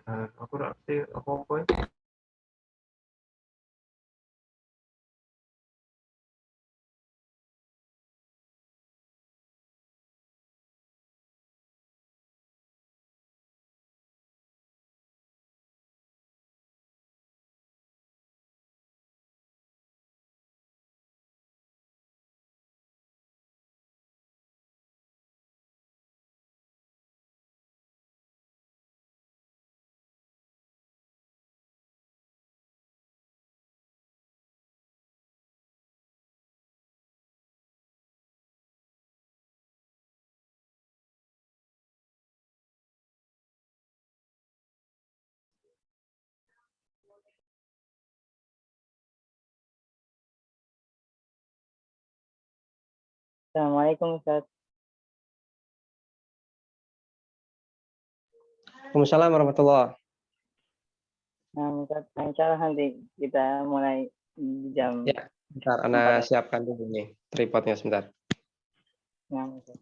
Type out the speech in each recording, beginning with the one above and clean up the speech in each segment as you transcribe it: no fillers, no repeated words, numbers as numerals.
Aku ngerti apa-apa ya. Assalamualaikum Ustaz. Waalaikumsalam warahmatullahi. Nah, Ustaz, insya Allah nanti kita mulai di jam Ya, bentar, Ana siapkan dulu nih tripodnya sebentar. 6. Ustaz.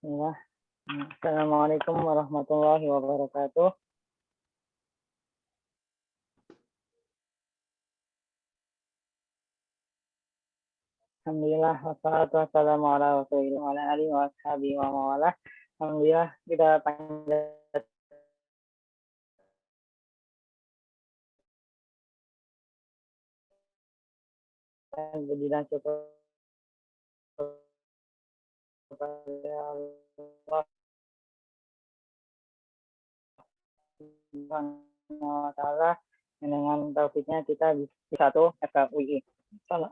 Ya. Assalamualaikum warahmatullahi wabarakatuh. Alhamdulillah wassalatu wassalamu ala rasulillah wa ala alihi wa ashabihi wa mawalah. Alhamdulillah kita panjatkan puji dan syukur kepada Allah Subhanahu wa taala dengan taufiknya kita di satu FKUI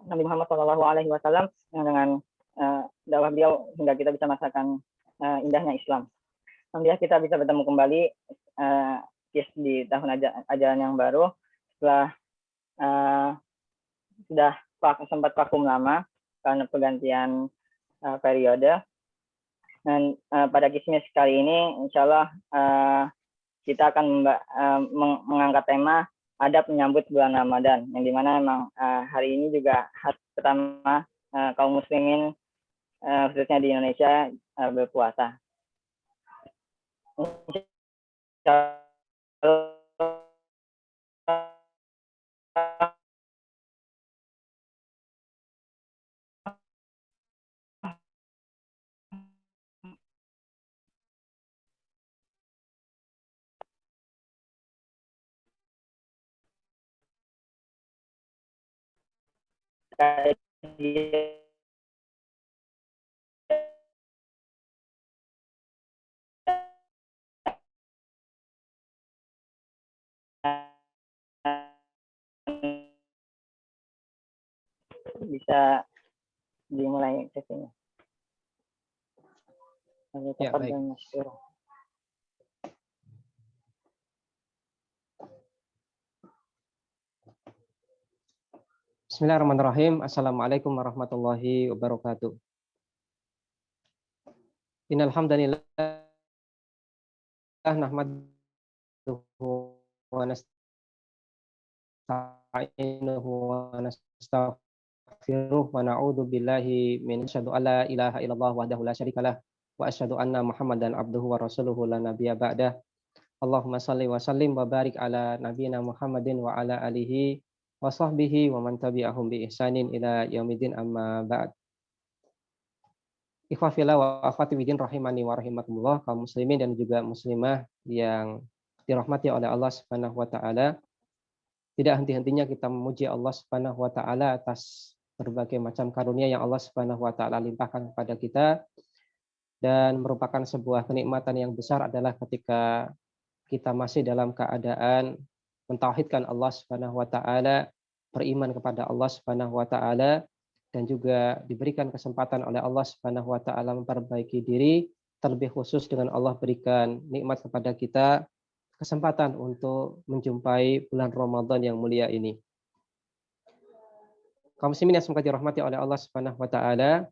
Nabi Muhammad Shallallahu Alaihi Wasallam yang dengan dakwah beliau hingga kita bisa merasakan indahnya Islam. Alhamdulillah kita bisa bertemu kembali di tahun ajaran yang baru setelah sudah sempat vakum lama karena pergantian periode. Dan pada kismis kali ini, insya Allah kita akan mengangkat tema adab menyambut bulan Ramadan, yang dimana memang hari ini juga hari pertama kaum muslimin khususnya di Indonesia berpuasa. Bisa dimulai sesinya. Ya, baik. Bismillahirrahmanirrahim. Assalamualaikum warahmatullahi wabarakatuh. Innal hamdalillah nahmaduhu wa nasta'inuhu wa nastaghfiruh wa na'udzu billahi min syarri alla ilaha illallah wahdahu la syarikalah wa asyhadu anna Muhammadan abduhu wa rasuluhu la nabiyya ba'dah. Allahumma shalli wa sallim wa barik ala nabiyyina Muhammadin wa ala alihi wa sahbihi wa man tabi'ahum bi ihsanin ila yaumiddin amma ba'd. Ikhwah fillah wa akhwati fiddin rahimani wa rahimakumullah, kaum muslimin dan juga muslimah yang dirahmati oleh Allah Subhanahu wa taala. Tidak henti-hentinya kita memuji Allah Subhanahu wa taala atas berbagai macam karunia yang Allah Subhanahu wa taala limpahkan kepada kita, dan merupakan sebuah kenikmatan yang besar adalah ketika kita masih dalam keadaan mentauhidkan Allah Subhanahu wa taala, beriman kepada Allah Subhanahu wa taala, dan juga diberikan kesempatan oleh Allah Subhanahu wa taala memperbaiki diri, terlebih khusus dengan Allah berikan nikmat kepada kita kesempatan untuk menjumpai bulan Ramadan yang mulia ini. Kaum muslimin yang semoga dirahmati oleh Allah Subhanahu wa taala,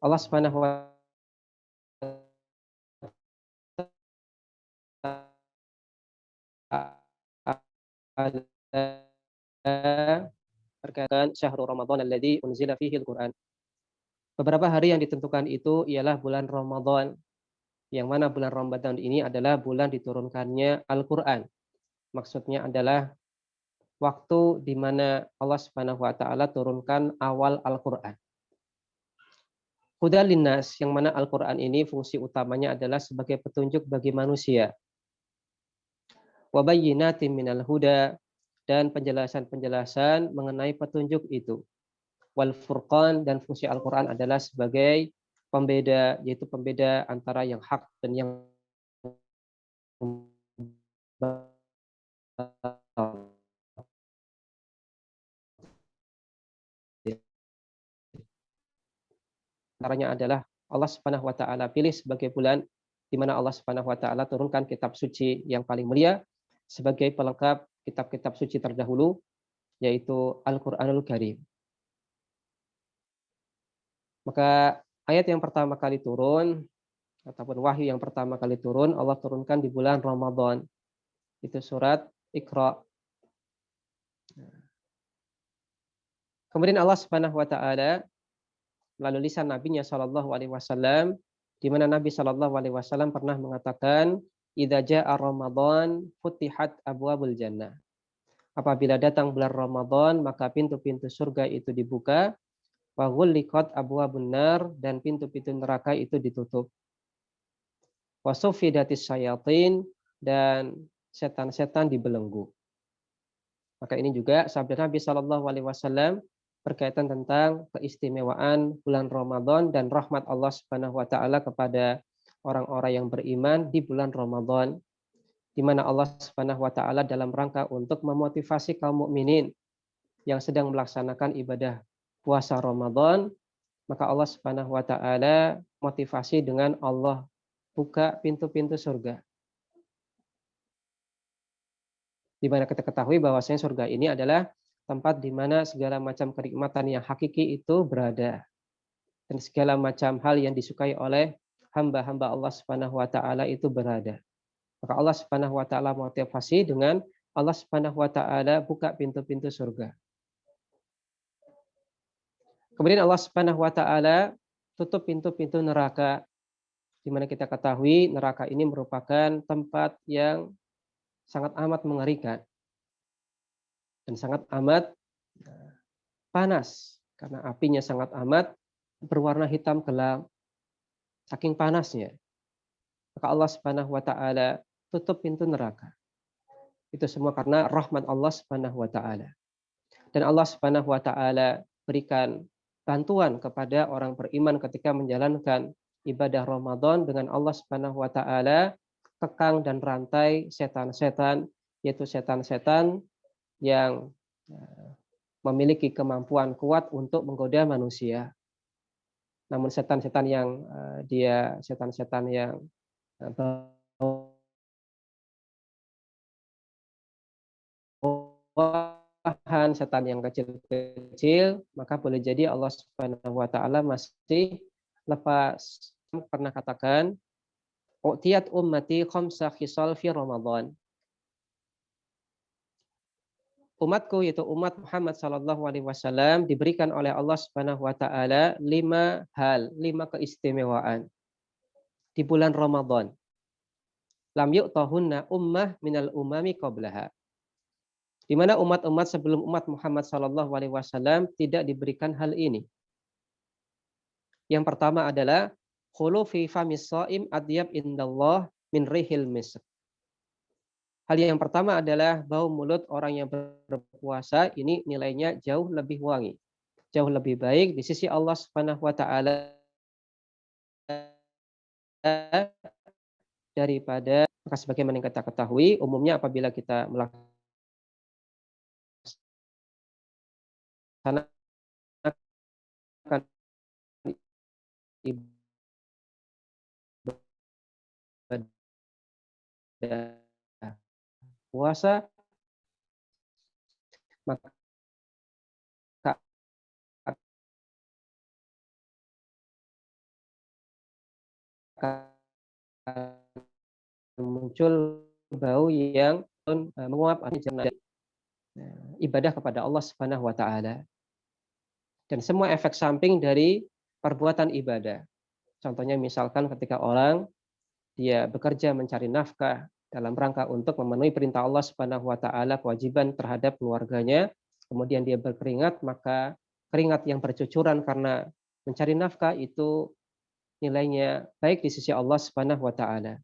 Allah Subhanahu wa berkaitan syahrul Ramadan alladzi unzila fihi al-Qur'an. Beberapa hari yang ditentukan itu ialah bulan Ramadan, yang mana bulan Ramadan ini adalah bulan diturunkannya Al-Qur'an. Maksudnya adalah waktu di mana Allah Subhanahu wa taala turunkan awal Al-Qur'an. Hudal linnas, yang mana Al-Qur'an ini fungsi utamanya adalah sebagai petunjuk bagi manusia. Wa bayyinatin minal huda, dan penjelasan-penjelasan mengenai petunjuk itu. Wal furqan, dan fungsi Al-Qur'an adalah sebagai pembeda, yaitu pembeda antara yang hak dan yang antaranya adalah Allah Subhanahu wa taala pilih sebagai bulan di mana Allah Subhanahu wa taala turunkan kitab suci yang paling mulia sebagai pelengkap kitab-kitab suci terdahulu, yaitu Al-Qur'anul Karim. Maka ayat yang pertama kali turun ataupun wahyu yang pertama kali turun Allah turunkan di bulan Ramadan. Itu surat Iqra. Kemudian Allah Subhanahu wa taala melalui lisan nabinya sallallahu alaihi wasallam, di mana Nabi sallallahu alaihi wasallam pernah mengatakan, idza jaa Ramadan futihat abwabul jannah. Apabila datang bulan Ramadan, maka pintu-pintu surga itu dibuka, wa ghulliqat abwabun nar, dan pintu-pintu neraka itu ditutup. Wa suffidatis syayatin, dan setan-setan dibelenggu. Maka ini juga sabda Nabi sallallahu alaihi wasallam berkaitan tentang keistimewaan bulan Ramadan dan rahmat Allah Subhanahu wa taala kepada orang-orang yang beriman di bulan Ramadan, di mana Allah Subhanahu wa taala dalam rangka untuk memotivasi kaum mukminin yang sedang melaksanakan ibadah puasa Ramadan, maka Allah Subhanahu wa taala motivasi dengan Allah buka pintu-pintu surga. Di mana kita ketahui bahwasanya surga ini adalah tempat di mana segala macam kenikmatan yang hakiki itu berada, dan segala macam hal yang disukai oleh hamba-hamba Allah Subhanahu wa taala itu berada. Maka Allah Subhanahu wa taala motivasi dengan Allah Subhanahu wa taala buka pintu-pintu surga. Kemudian Allah Subhanahu wa taala tutup pintu-pintu neraka, di mana kita ketahui neraka ini merupakan tempat yang sangat amat mengerikan dan sangat amat panas, karena apinya sangat amat berwarna hitam kelam, saking panasnya. Maka Allah Subhanahu wa taala tutup pintu neraka. Itu semua karena rahmat Allah Subhanahu wa taala. Dan Allah Subhanahu wa taala berikan bantuan kepada orang beriman ketika menjalankan ibadah Ramadan dengan Allah Subhanahu wa taala kekang dan rantai setan-setan, yaitu setan-setan yang memiliki kemampuan kuat untuk menggoda manusia. Namun setan-setan yang setan-setan yang setan yang kecil-kecil, maka boleh jadi Allah Subhanahu wa taala masih lepas. Pernah katakan, "U'tiyat ummati khamsa khisal fi Ramadan." Umatku yaitu umat Muhammad sallallahu alaihi wasallam diberikan oleh Allah Subhanahu wa taala 5 hal, 5 keistimewaan di bulan Ramadan. Lam yu'tahunna ummah minal umami qablaha. Di mana umat-umat sebelum umat Muhammad sallallahu alaihi wasallam tidak diberikan hal ini. Yang pertama adalah khulu fi famis shaim adyab indallah min rihil misk. Hal yang pertama adalah bau mulut orang yang berpuasa ini nilainya jauh lebih wangi, jauh lebih baik di sisi Allah Subhanahu wa taala daripada, maka sebagaimana yang kita ketahui umumnya apabila kita melaksanakan ibadah puasa, maka akan muncul bau yang menguap ibadah kepada Allah Subhanahu wa taala. Dan semua efek samping dari perbuatan ibadah. Contohnya misalkan ketika orang dia bekerja mencari nafkah dalam rangka untuk memenuhi perintah Allah Subhanahu wa taala, kewajiban terhadap keluarganya, kemudian dia berkeringat, maka keringat yang bercucuran karena mencari nafkah itu nilainya baik di sisi Allah Subhanahu wa taala,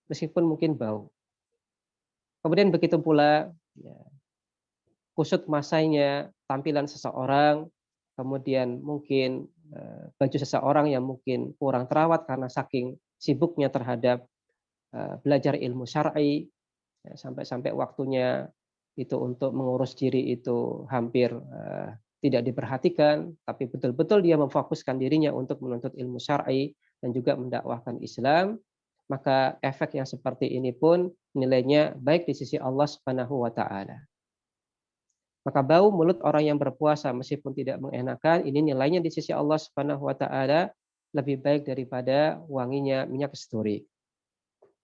meskipun mungkin bau. Kemudian begitu pula ya, kusut masainya, tampilan seseorang, kemudian mungkin baju seseorang yang mungkin kurang terawat karena saking sibuknya terhadap belajar ilmu syar'i, sampai-sampai waktunya itu untuk mengurus diri itu hampir tidak diperhatikan, tapi betul-betul dia memfokuskan dirinya untuk menuntut ilmu syar'i dan juga mendakwahkan Islam, maka efek yang seperti ini pun nilainya baik di sisi Allah Subhanahu wa taala. Maka bau mulut orang yang berpuasa meskipun tidak mengenakan, ini nilainya di sisi Allah Subhanahu wa taala lebih baik daripada wanginya minyak kasturi.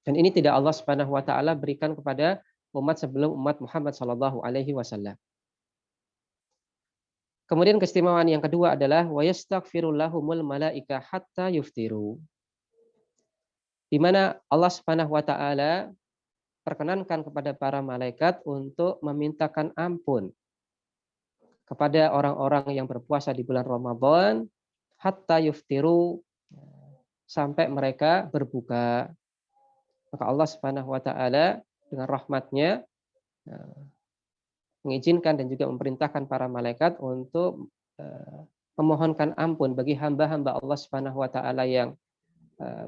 Dan ini tidak Allah Subhanahu wa taala berikan kepada umat sebelum umat Muhammad sallallahu alaihi wasallam. Kemudian keistimewaan yang kedua adalah wa yastaghfirul lahumul malaika hatta yuftiru. Di mana Allah Subhanahu wa taala perkenankan kepada para malaikat untuk memintakan ampun kepada orang-orang yang berpuasa di bulan Ramadan hatta yuftiru, sampai mereka berbuka. Maka Allah Subhanahu wa taala dengan rahmatnya mengizinkan dan juga memerintahkan para malaikat untuk memohonkan ampun bagi hamba-hamba Allah Subhanahu wa taala yang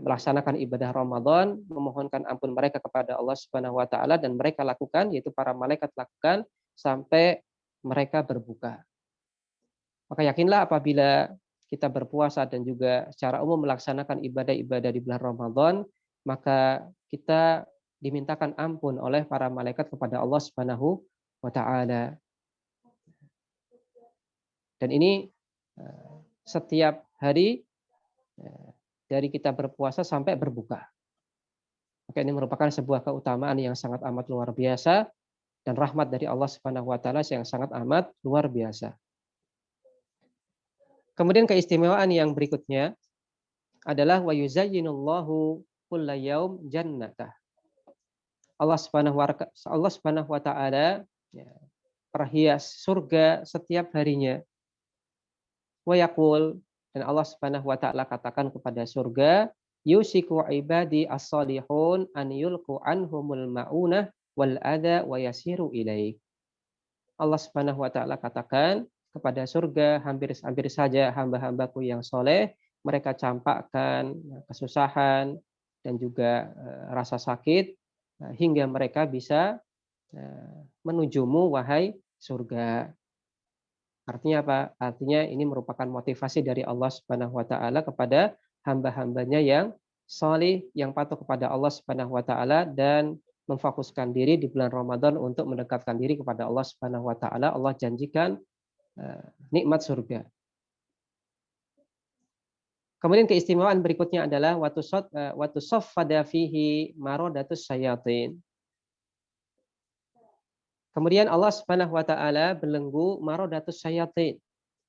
melaksanakan ibadah Ramadan, memohonkan ampun mereka kepada Allah Subhanahu wa taala, dan mereka lakukan, yaitu para malaikat lakukan sampai mereka berbuka. Maka yakinlah apabila kita berpuasa dan juga secara umum melaksanakan ibadah-ibadah di bulan Ramadan, maka kita dimintakan ampun oleh para malaikat kepada Allah Subhanahu wa taala. Dan ini setiap hari dari kita berpuasa sampai berbuka. Maka ini merupakan sebuah keutamaan yang sangat amat luar biasa dan rahmat dari Allah Subhanahu wa taala yang sangat amat luar biasa. Kemudian keistimewaan yang berikutnya adalah wa yuzayyinullahu kulla yaum jannatah. Allah Subhanahu wa taala perhias surga setiap harinya. Wa yaqul, dan Allah Subhanahu wa taala katakan kepada surga, yusiku ibadi as-salihun an yulqu anhumul maunah wal adha wa yasiru ilaik. Allah Subhanahu wa taala katakan kepada surga, hampir saja hamba-hambaku yang soleh mereka campakkan kesusahan dan juga rasa sakit hingga mereka bisa menujumu wahai surga. Artinya apa? Artinya ini merupakan motivasi dari Allah Subhanahu wa taala kepada hamba-hambanya yang soleh, yang patuh kepada Allah Subhanahu wa taala dan memfokuskan diri di bulan Ramadan untuk mendekatkan diri kepada Allah Subhanahu wa taala, Allah janjikan nikmat surga. Kemudian keistimewaan berikutnya adalah watu saffada fihi maradatus syayatin. Kemudian Allah Subhanahu wa taala belenggu maradatus syayatin,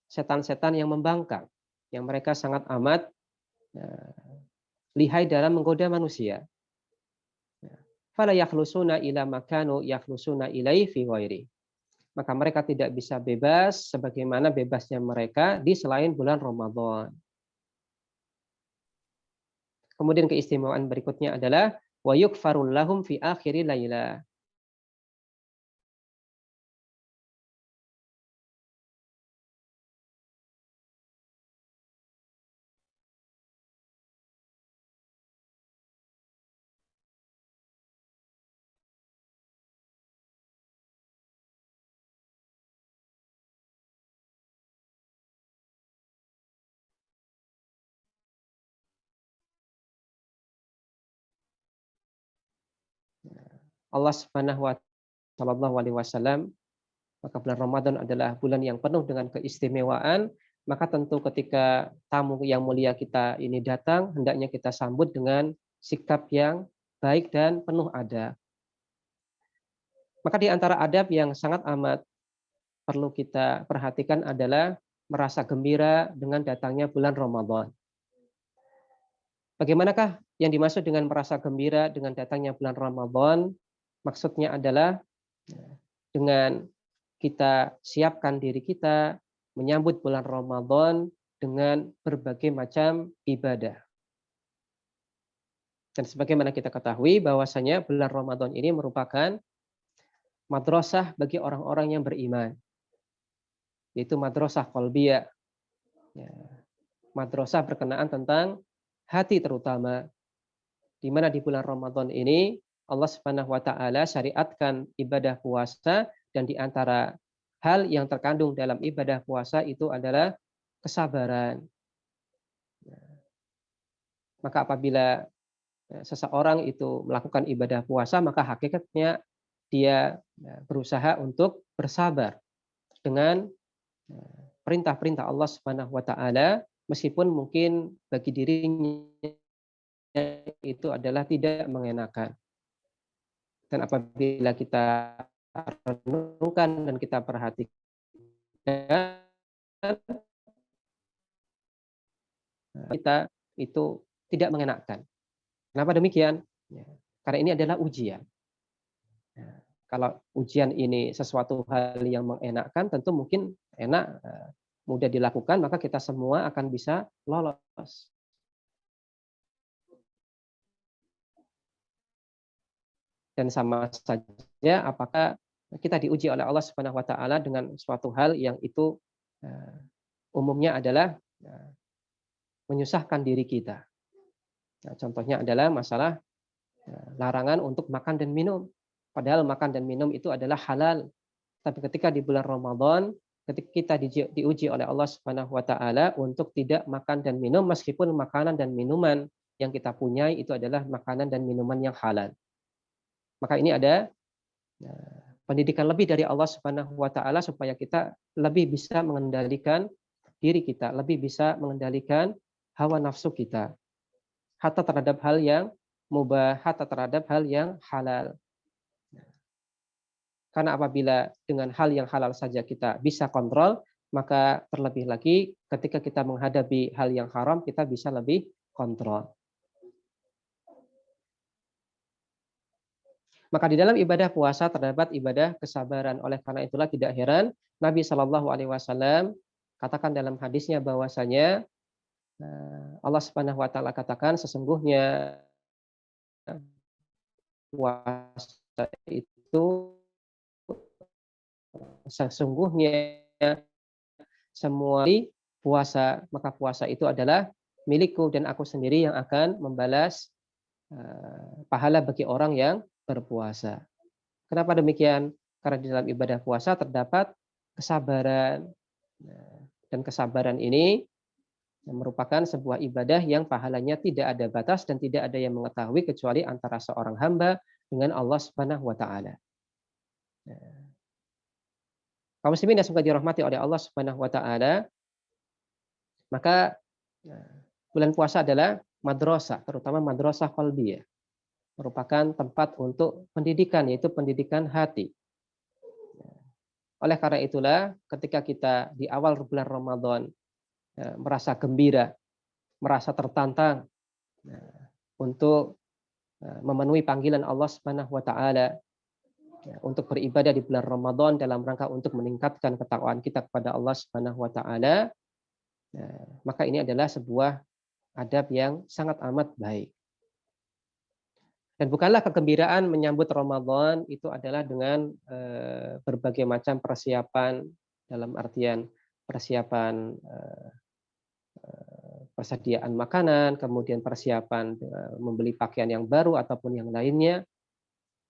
setan-setan yang membangkang, yang mereka sangat amat lihai dalam menggoda manusia. Fala yakhlusuna ila makanu yakhlusuna ilaihi fi ghairi. Maka mereka tidak bisa bebas sebagaimana bebasnya mereka di selain bulan Ramadan. Kemudian keistimewaan berikutnya adalah wa yukfarul lahum fi akhiri laila. Allah Subhanahu wa sallallahu alaihi wasallam, maka bulan Ramadan adalah bulan yang penuh dengan keistimewaan, maka tentu ketika tamu yang mulia kita ini datang, hendaknya kita sambut dengan sikap yang baik dan penuh adab. Maka di antara adab yang sangat amat perlu kita perhatikan adalah merasa gembira dengan datangnya bulan Ramadan. Bagaimanakah yang dimaksud dengan merasa gembira dengan datangnya bulan Ramadan? Maksudnya adalah dengan kita siapkan diri kita menyambut bulan Ramadan dengan berbagai macam ibadah. Dan sebagaimana kita ketahui bahwasanya bulan Ramadan ini merupakan madrasah bagi orang-orang yang beriman. Yaitu madrasah qalbiyah. Madrasah berkenaan tentang hati terutama. Di mana di bulan Ramadan ini Allah Subhanahu wa taala syariatkan ibadah puasa, dan di antara hal yang terkandung dalam ibadah puasa itu adalah kesabaran. Maka apabila seseorang itu melakukan ibadah puasa, maka hakikatnya dia berusaha untuk bersabar dengan perintah-perintah Allah Subhanahu wa taala, meskipun mungkin bagi dirinya itu adalah tidak mengenakan. Dan apabila kita renungkan dan kita perhatikan, kita itu tidak mengenakan. Kenapa demikian? Karena ini adalah ujian. Kalau ujian ini sesuatu hal yang mengenakkan, tentu mungkin enak, mudah dilakukan, maka kita semua akan bisa lolos. Dan sama saja apakah kita diuji oleh Allah Subhanahu wa taala dengan suatu hal yang itu umumnya adalah menyusahkan diri kita. Nah, contohnya adalah masalah larangan untuk makan dan minum. Padahal makan dan minum itu adalah halal. Tapi ketika di bulan Ramadan, ketika kita diuji oleh Allah Subhanahu wa taala untuk tidak makan dan minum, meskipun makanan dan minuman yang kita punyai itu adalah makanan dan minuman yang halal. Maka ini ada pendidikan lebih dari Allah Subhanahu wa taala supaya kita lebih bisa mengendalikan diri kita, lebih bisa mengendalikan hawa nafsu kita. Hatta terhadap hal yang mubah, hatta terhadap hal yang halal. Karena apabila dengan hal yang halal saja kita bisa kontrol, maka terlebih lagi ketika kita menghadapi hal yang haram, kita bisa lebih kontrol. Maka di dalam ibadah puasa terdapat ibadah kesabaran. Oleh karena itulah tidak heran Nabi Shallallahu Alaihi Wasallam katakan dalam hadisnya bahwasanya Allah Subhanahu Wa Taala katakan sesungguhnya puasa itu sesungguhnya semua puasa, maka puasa itu adalah milikku dan aku sendiri yang akan membalas pahala bagi orang yang berpuasa. Kenapa demikian? Karena di dalam ibadah puasa terdapat kesabaran. Dan kesabaran ini merupakan sebuah ibadah yang pahalanya tidak ada batas dan tidak ada yang mengetahui kecuali antara seorang hamba dengan Allah Subhanahu wa taala. Kaum muslimin yang semoga dirahmati oleh Allah Subhanahu wa taala, maka bulan puasa adalah madrasah, terutama madrasah qalbiyah, merupakan tempat untuk pendidikan, yaitu pendidikan hati. Oleh karena itulah, ketika kita di awal bulan Ramadan merasa gembira, merasa tertantang untuk memenuhi panggilan Allah Subhanahu wa taala, untuk beribadah di bulan Ramadan dalam rangka untuk meningkatkan ketakwaan kita kepada Allah Subhanahu wa taala, maka ini adalah sebuah adab yang sangat amat baik. Dan bukanlah kegembiraan menyambut Ramadan itu adalah dengan berbagai macam persiapan, dalam artian persiapan persediaan makanan, kemudian persiapan membeli pakaian yang baru ataupun yang lainnya.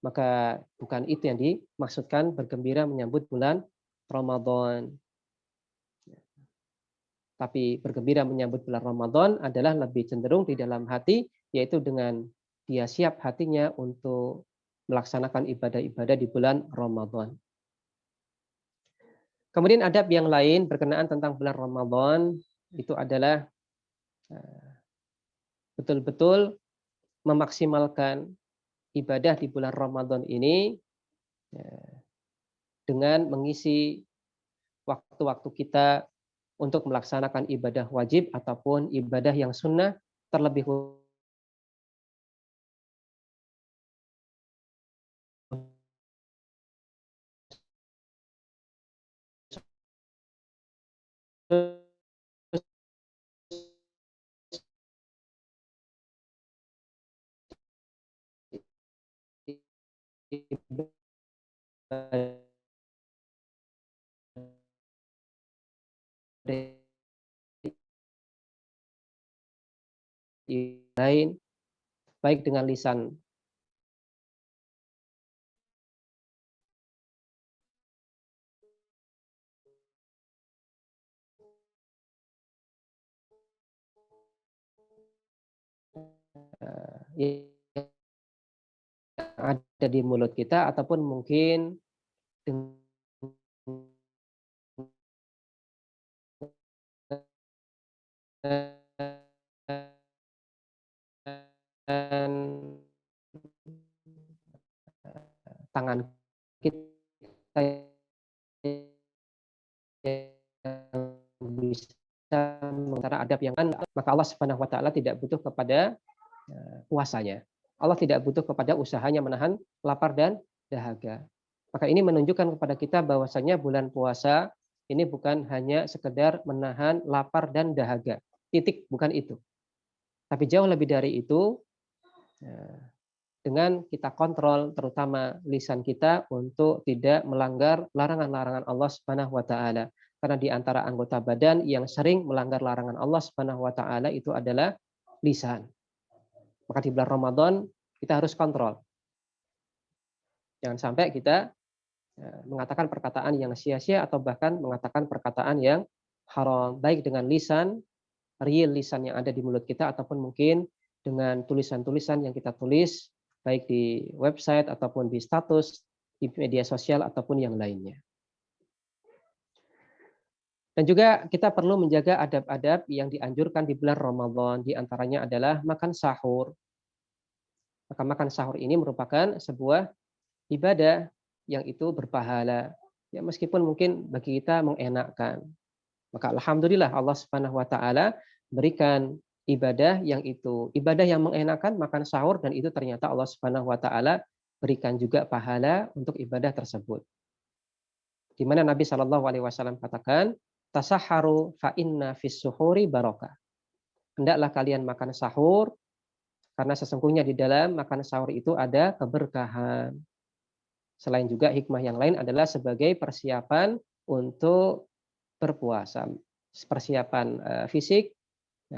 Maka bukan itu yang dimaksudkan bergembira menyambut bulan Ramadan. Tapi bergembira menyambut bulan Ramadan adalah lebih cenderung di dalam hati, yaitu dengan dia siap hatinya untuk melaksanakan ibadah-ibadah di bulan Ramadan. Kemudian adab yang lain berkenaan tentang bulan Ramadan itu adalah betul-betul memaksimalkan ibadah di bulan Ramadan ini dengan mengisi waktu-waktu kita untuk melaksanakan ibadah wajib ataupun ibadah yang sunnah, terlebih lain, baik dengan lisan yang ada di mulut kita ataupun mungkin dengan tangan kita yang bisa mengutara adab yang kan, maka Allah Subhanahu wa taala tidak butuh kepada puasanya. Allah tidak butuh kepada usahanya menahan lapar dan dahaga. Maka ini menunjukkan kepada kita bahwasanya bulan puasa ini bukan hanya sekedar menahan lapar dan dahaga. Titik, bukan itu. Tapi jauh lebih dari itu, dengan kita kontrol terutama lisan kita untuk tidak melanggar larangan-larangan Allah Subhanahu wa taala. Karena di antara anggota badan yang sering melanggar larangan Allah Subhanahu wa taala itu adalah lisan. Maka di bulan Ramadan kita harus kontrol. Jangan sampai kita mengatakan perkataan yang sia-sia atau bahkan mengatakan perkataan yang haram, baik dengan lisan, real lisan yang ada di mulut kita ataupun mungkin dengan tulisan-tulisan yang kita tulis baik di website ataupun di status di media sosial ataupun yang lainnya. Dan juga kita perlu menjaga adab-adab yang dianjurkan di bulan Ramadan, di antaranya adalah makan sahur. Maka makan sahur ini merupakan sebuah ibadah yang itu berpahala. Ya, meskipun mungkin bagi kita mengenakkan. Maka alhamdulillah Allah Subhanahu wa taala berikan ibadah yang itu ibadah yang mengenakkan, makan sahur, dan itu ternyata Allah Subhanahu wa taala berikan juga pahala untuk ibadah tersebut. Di mana Nabi Shallallahu alaihi wasallam katakan, "Tasahharu fa inna fis suhuri barakah." Hendaklah kalian makan sahur karena sesungguhnya di dalam makan sahur itu ada keberkahan. Selain juga hikmah yang lain adalah sebagai persiapan untuk berpuasa, persiapan fisik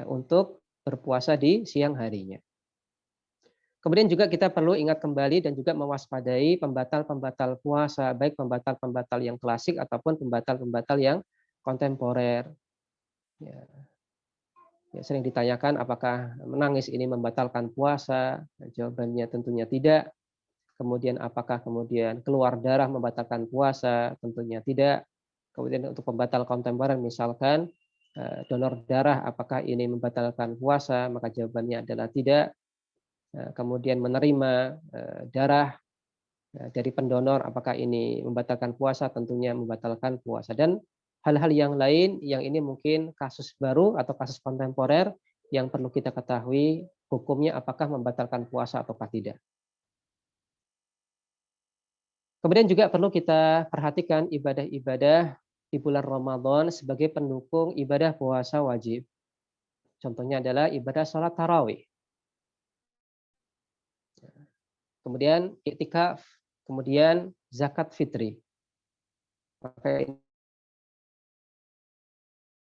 untuk berpuasa di siang harinya. Kemudian juga kita perlu ingat kembali dan juga mewaspadai pembatal-pembatal puasa, baik pembatal-pembatal yang klasik ataupun pembatal-pembatal yang kontemporer. Ya, sering ditanyakan apakah menangis ini membatalkan puasa? Jawabannya tentunya tidak. Kemudian apakah kemudian keluar darah membatalkan puasa? Tentunya tidak. Kemudian untuk pembatal kontemporer misalkan donor darah apakah ini membatalkan puasa? Maka jawabannya adalah tidak. Kemudian menerima darah dari pendonor apakah ini membatalkan puasa? Tentunya membatalkan puasa. Dan hal-hal yang lain yang ini mungkin kasus baru atau kasus kontemporer yang perlu kita ketahui hukumnya apakah membatalkan puasa ataukah tidak. Kemudian juga perlu kita perhatikan ibadah-ibadah di bulan Ramadan sebagai pendukung ibadah puasa wajib. Contohnya adalah ibadah sholat tarawih. Kemudian iktikaf, kemudian zakat fitri. Maka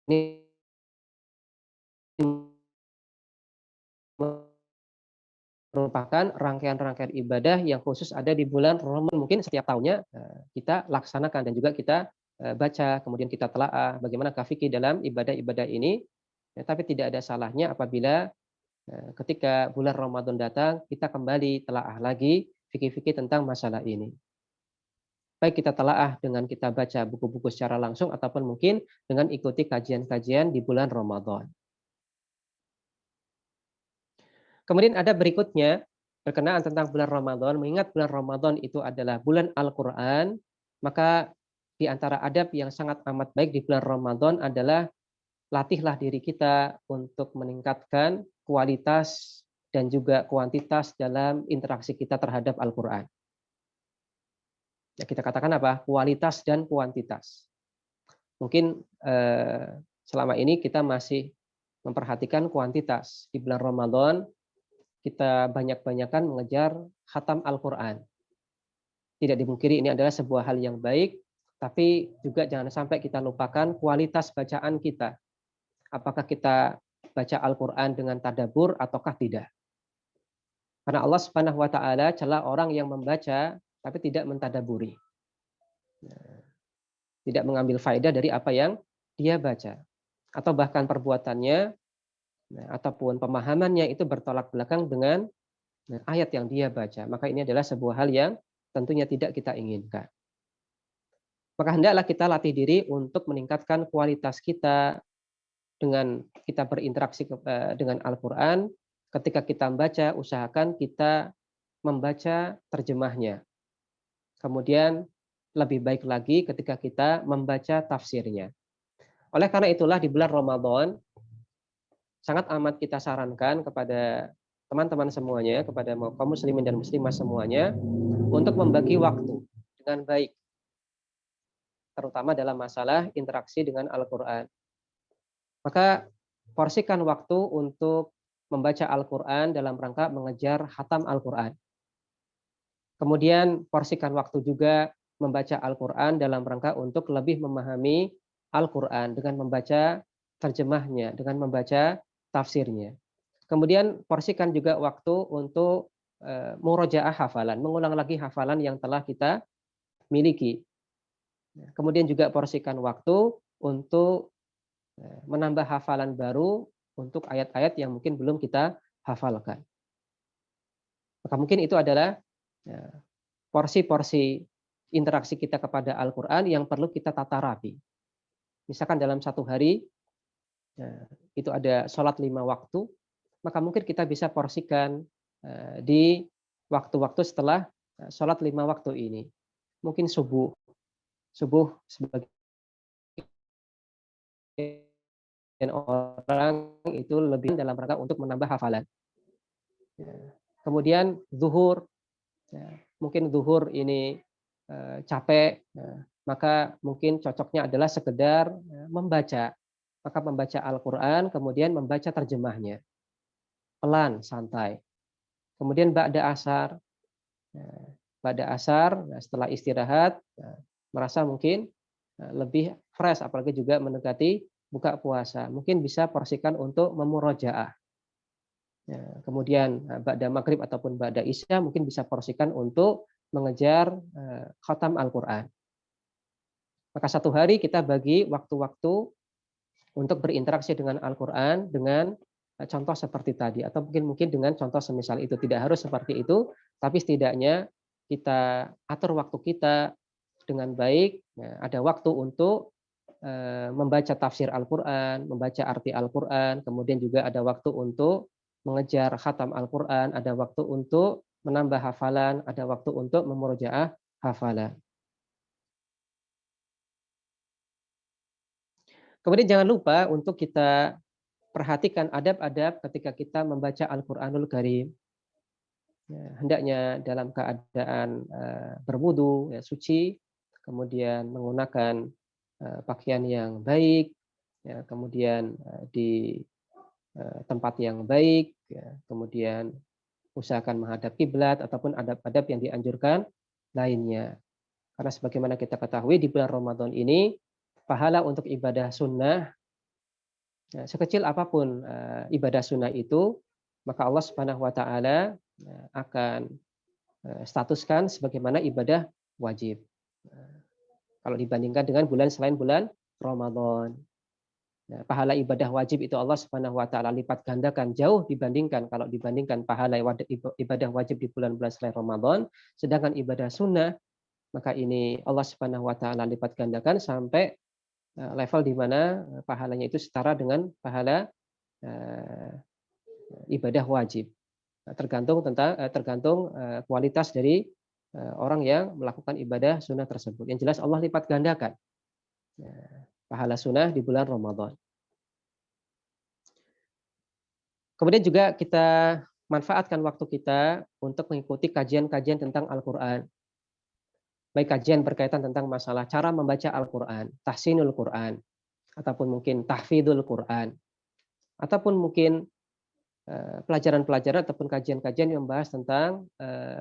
ini merupakan rangkaian-rangkaian ibadah yang khusus ada di bulan Ramadan. Mungkin setiap tahunnya kita laksanakan dan juga kita baca, kemudian kita telaah bagaimana fikih dalam ibadah-ibadah ini. Tapi tidak ada salahnya apabila ketika bulan Ramadan datang, kita kembali telaah lagi fikih-fikih tentang masalah ini. Baik kita telaah dengan kita baca buku-buku secara langsung ataupun mungkin dengan ikuti kajian-kajian di bulan Ramadan. Kemudian ada berikutnya berkenaan tentang bulan Ramadan, mengingat bulan Ramadan itu adalah bulan Al-Qur'an, maka di antara adab yang sangat amat baik di bulan Ramadan adalah latihlah diri kita untuk meningkatkan kualitas dan juga kuantitas dalam interaksi kita terhadap Al-Qur'an. Ya, kita katakan apa? Kualitas dan kuantitas. Mungkin selama ini kita masih memperhatikan kuantitas. Di bulan Ramadan kita banyak-banyakan mengejar khatam Al-Qur'an. Tidak dimungkiri ini adalah sebuah hal yang baik, tapi juga jangan sampai kita lupakan kualitas bacaan kita. Apakah kita baca Al-Qur'an dengan tadabbur ataukah tidak? Karena Allah Subhanahu wa taala cela orang yang membaca tapi tidak mentadabburi. Tidak mengambil faedah dari apa yang dia baca. Atau bahkan perbuatannya ataupun pemahamannya itu bertolak belakang dengan ayat yang dia baca. Maka ini adalah sebuah hal yang tentunya tidak kita inginkan. Maka hendaklah kita latih diri untuk meningkatkan kualitas kita dengan kita berinteraksi dengan Al-Qur'an. Ketika kita membaca, usahakan kita membaca terjemahnya. Kemudian lebih baik lagi ketika kita membaca tafsirnya. Oleh karena itulah di bulan Ramadan sangat amat kita sarankan kepada teman-teman semuanya, kepada kaum muslimin dan muslimah semuanya untuk membagi waktu dengan baik. Terutama dalam masalah interaksi dengan Al-Qur'an. Maka porsikan waktu untuk membaca Al-Qur'an dalam rangka mengejar khatam Al-Qur'an. Kemudian porsikan waktu juga membaca Al-Qur'an dalam rangka untuk lebih memahami Al-Qur'an dengan membaca terjemahnya, dengan membaca tafsirnya. Kemudian porsikan juga waktu untuk murojaah hafalan, mengulang lagi hafalan yang telah kita miliki. Kemudian juga porsikan waktu untuk menambah hafalan baru untuk ayat-ayat yang mungkin belum kita hafalkan. Maka mungkin itu adalah porsi-porsi interaksi kita kepada Al-Qur'an yang perlu kita tata rapi. Misalkan dalam satu hari itu ada sholat 5 waktu, maka mungkin kita bisa porsikan di waktu-waktu setelah sholat 5 waktu ini. Mungkin subuh sebagai orang itu lebih dalam rangka untuk menambah hafalan. Kemudian zuhur, mungkin zuhur ini capek, maka mungkin cocoknya adalah sekedar membaca. Maka membaca Al-Qur'an, kemudian membaca terjemahnya. Pelan, santai. Kemudian ba'da asar. Setelah istirahat, merasa mungkin lebih fresh, apalagi juga mendekati buka puasa. Mungkin bisa porsikan untuk memurojaah. Kemudian ba'da maghrib ataupun ba'da isya mungkin bisa porsikan untuk mengejar khatam Al-Qur'an. Maka satu hari kita bagi waktu-waktu untuk berinteraksi dengan Al-Qur'an dengan contoh seperti tadi atau mungkin dengan contoh semisal itu. Tidak harus seperti itu, tapi setidaknya kita atur waktu kita dengan baik, ya, ada waktu untuk membaca tafsir Al-Quran, membaca arti Al-Quran, kemudian juga ada waktu untuk mengejar khatam Al-Quran, ada waktu untuk menambah hafalan, ada waktu untuk memurojaah hafalan. Kemudian jangan lupa untuk kita perhatikan adab-adab ketika kita membaca Al-Quranul Karim. Ya, hendaknya dalam keadaan berwudu, ya, suci, kemudian menggunakan pakaian yang baik, ya, kemudian di tempat yang baik, ya, kemudian usahakan menghadap kiblat ataupun adab-adab yang dianjurkan lainnya. Karena sebagaimana kita ketahui di bulan Ramadan ini pahala untuk ibadah sunnah, ya, sekecil apapun ibadah sunnah itu, maka Allah Subhanahu wa taala akan statuskan sebagaimana ibadah wajib. Kalau dibandingkan dengan bulan selain bulan Ramadan. Nah, pahala ibadah wajib itu Allah Subhanahu wa taala lipat gandakan jauh dibandingkan pahala ibadah wajib di bulan-bulan selain Ramadan, sedangkan ibadah sunnah maka ini Allah Subhanahu wa taala lipat gandakan sampai level di mana pahalanya itu setara dengan pahala ibadah wajib. Tergantung kualitas dari orang yang melakukan ibadah sunnah tersebut. Yang jelas Allah lipat gandakan pahala sunnah di bulan Ramadan. Kemudian juga kita manfaatkan waktu kita untuk mengikuti kajian-kajian tentang Al-Quran. Baik kajian berkaitan tentang masalah cara membaca Al-Quran, tahsinul Quran, ataupun mungkin tahfidul Quran, ataupun mungkin pelajaran-pelajaran ataupun kajian-kajian yang membahas tentang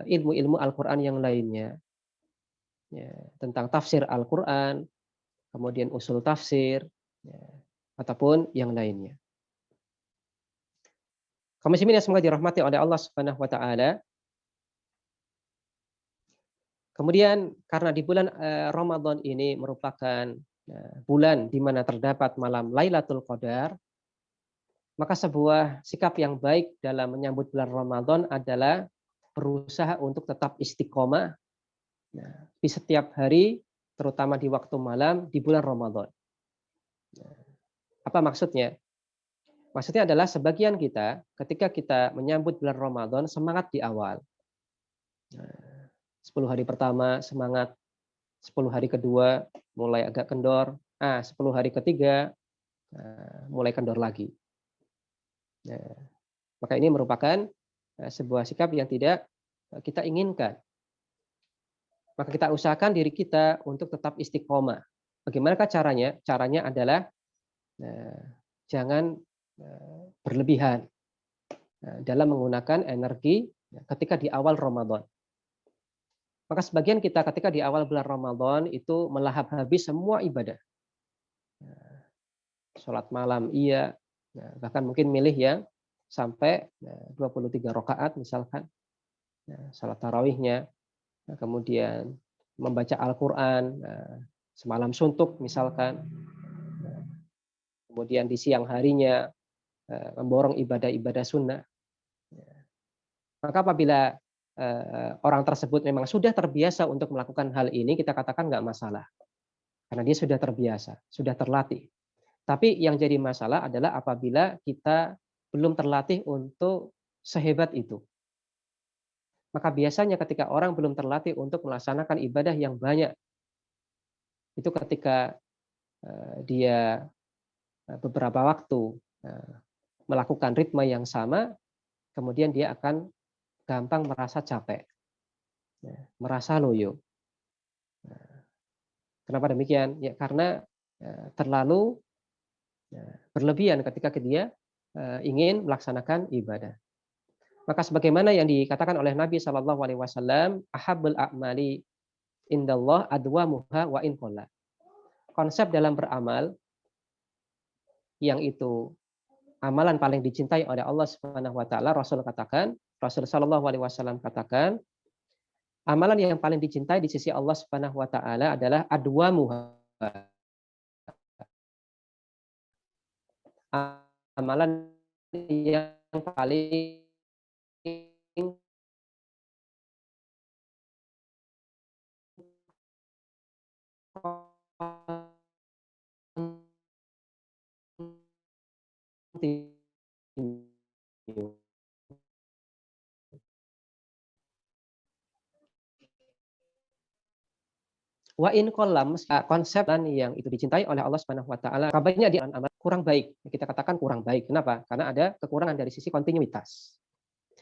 ilmu-ilmu Al-Quran yang lainnya. Ya, tentang tafsir Al-Quran, kemudian usul tafsir, ya, ataupun yang lainnya. Kaum muslimin yang semoga dirahmati oleh Allah Subhanahu wa taala. Kemudian karena di bulan Ramadan ini merupakan bulan di mana terdapat malam Lailatul Qadar, maka sebuah sikap yang baik dalam menyambut bulan Ramadan adalah berusaha untuk tetap istiqomah di setiap hari, terutama di waktu malam di bulan Ramadan. Apa maksudnya? Maksudnya adalah sebagian kita ketika kita menyambut bulan Ramadan semangat di awal. 10 hari pertama semangat, 10 hari kedua mulai agak kendor, 10 hari ketiga mulai kendor lagi. Maka ini merupakan sebuah sikap yang tidak kita inginkan. Maka kita usahakan diri kita untuk tetap istiqomah. Bagaimanakah caranya? Caranya adalah jangan berlebihan dalam menggunakan energi ketika di awal Ramadan. Maka sebagian kita ketika di awal bulan Ramadan itu melahap habis semua ibadah. Sholat malam iya, bahkan mungkin milih yang sampai 23 rakaat misalkan. Sholat tarawihnya, kemudian membaca Al-Quran semalam suntuk misalkan. Kemudian di siang harinya memborong ibadah-ibadah sunnah. Maka apabila orang tersebut memang sudah terbiasa untuk melakukan hal ini, kita katakan nggak masalah. Karena dia sudah terbiasa, sudah terlatih. Tapi yang jadi masalah adalah apabila kita belum terlatih untuk sehebat itu. Maka biasanya ketika orang belum terlatih untuk melaksanakan ibadah yang banyak, itu ketika dia beberapa waktu melakukan ritme yang sama, kemudian dia akan gampang merasa capek, merasa loyo. Kenapa demikian? Ya karena terlalu berlebihan ketika dia ingin melaksanakan ibadah. Maka sebagaimana yang dikatakan oleh Nabi Shallallahu Alaihi Wasallam, ahabul a'mali indallah adwamuha wa in qalla. Konsep dalam beramal yang itu amalan paling dicintai oleh Allah Subhanahu wa taala, Rasul Shallallahu Alaihi Wasallam katakan, amalan yang paling dicintai di sisi Allah Subhanahu wa taala adalah adwamuha. Amalan yang paling Wa in kollam, konsep yang itu dicintai oleh Allah Subhanahu wa taala, kabarnya di amal kurang baik. Kita katakan kurang baik. Kenapa? Karena ada kekurangan dari sisi kontinuitas.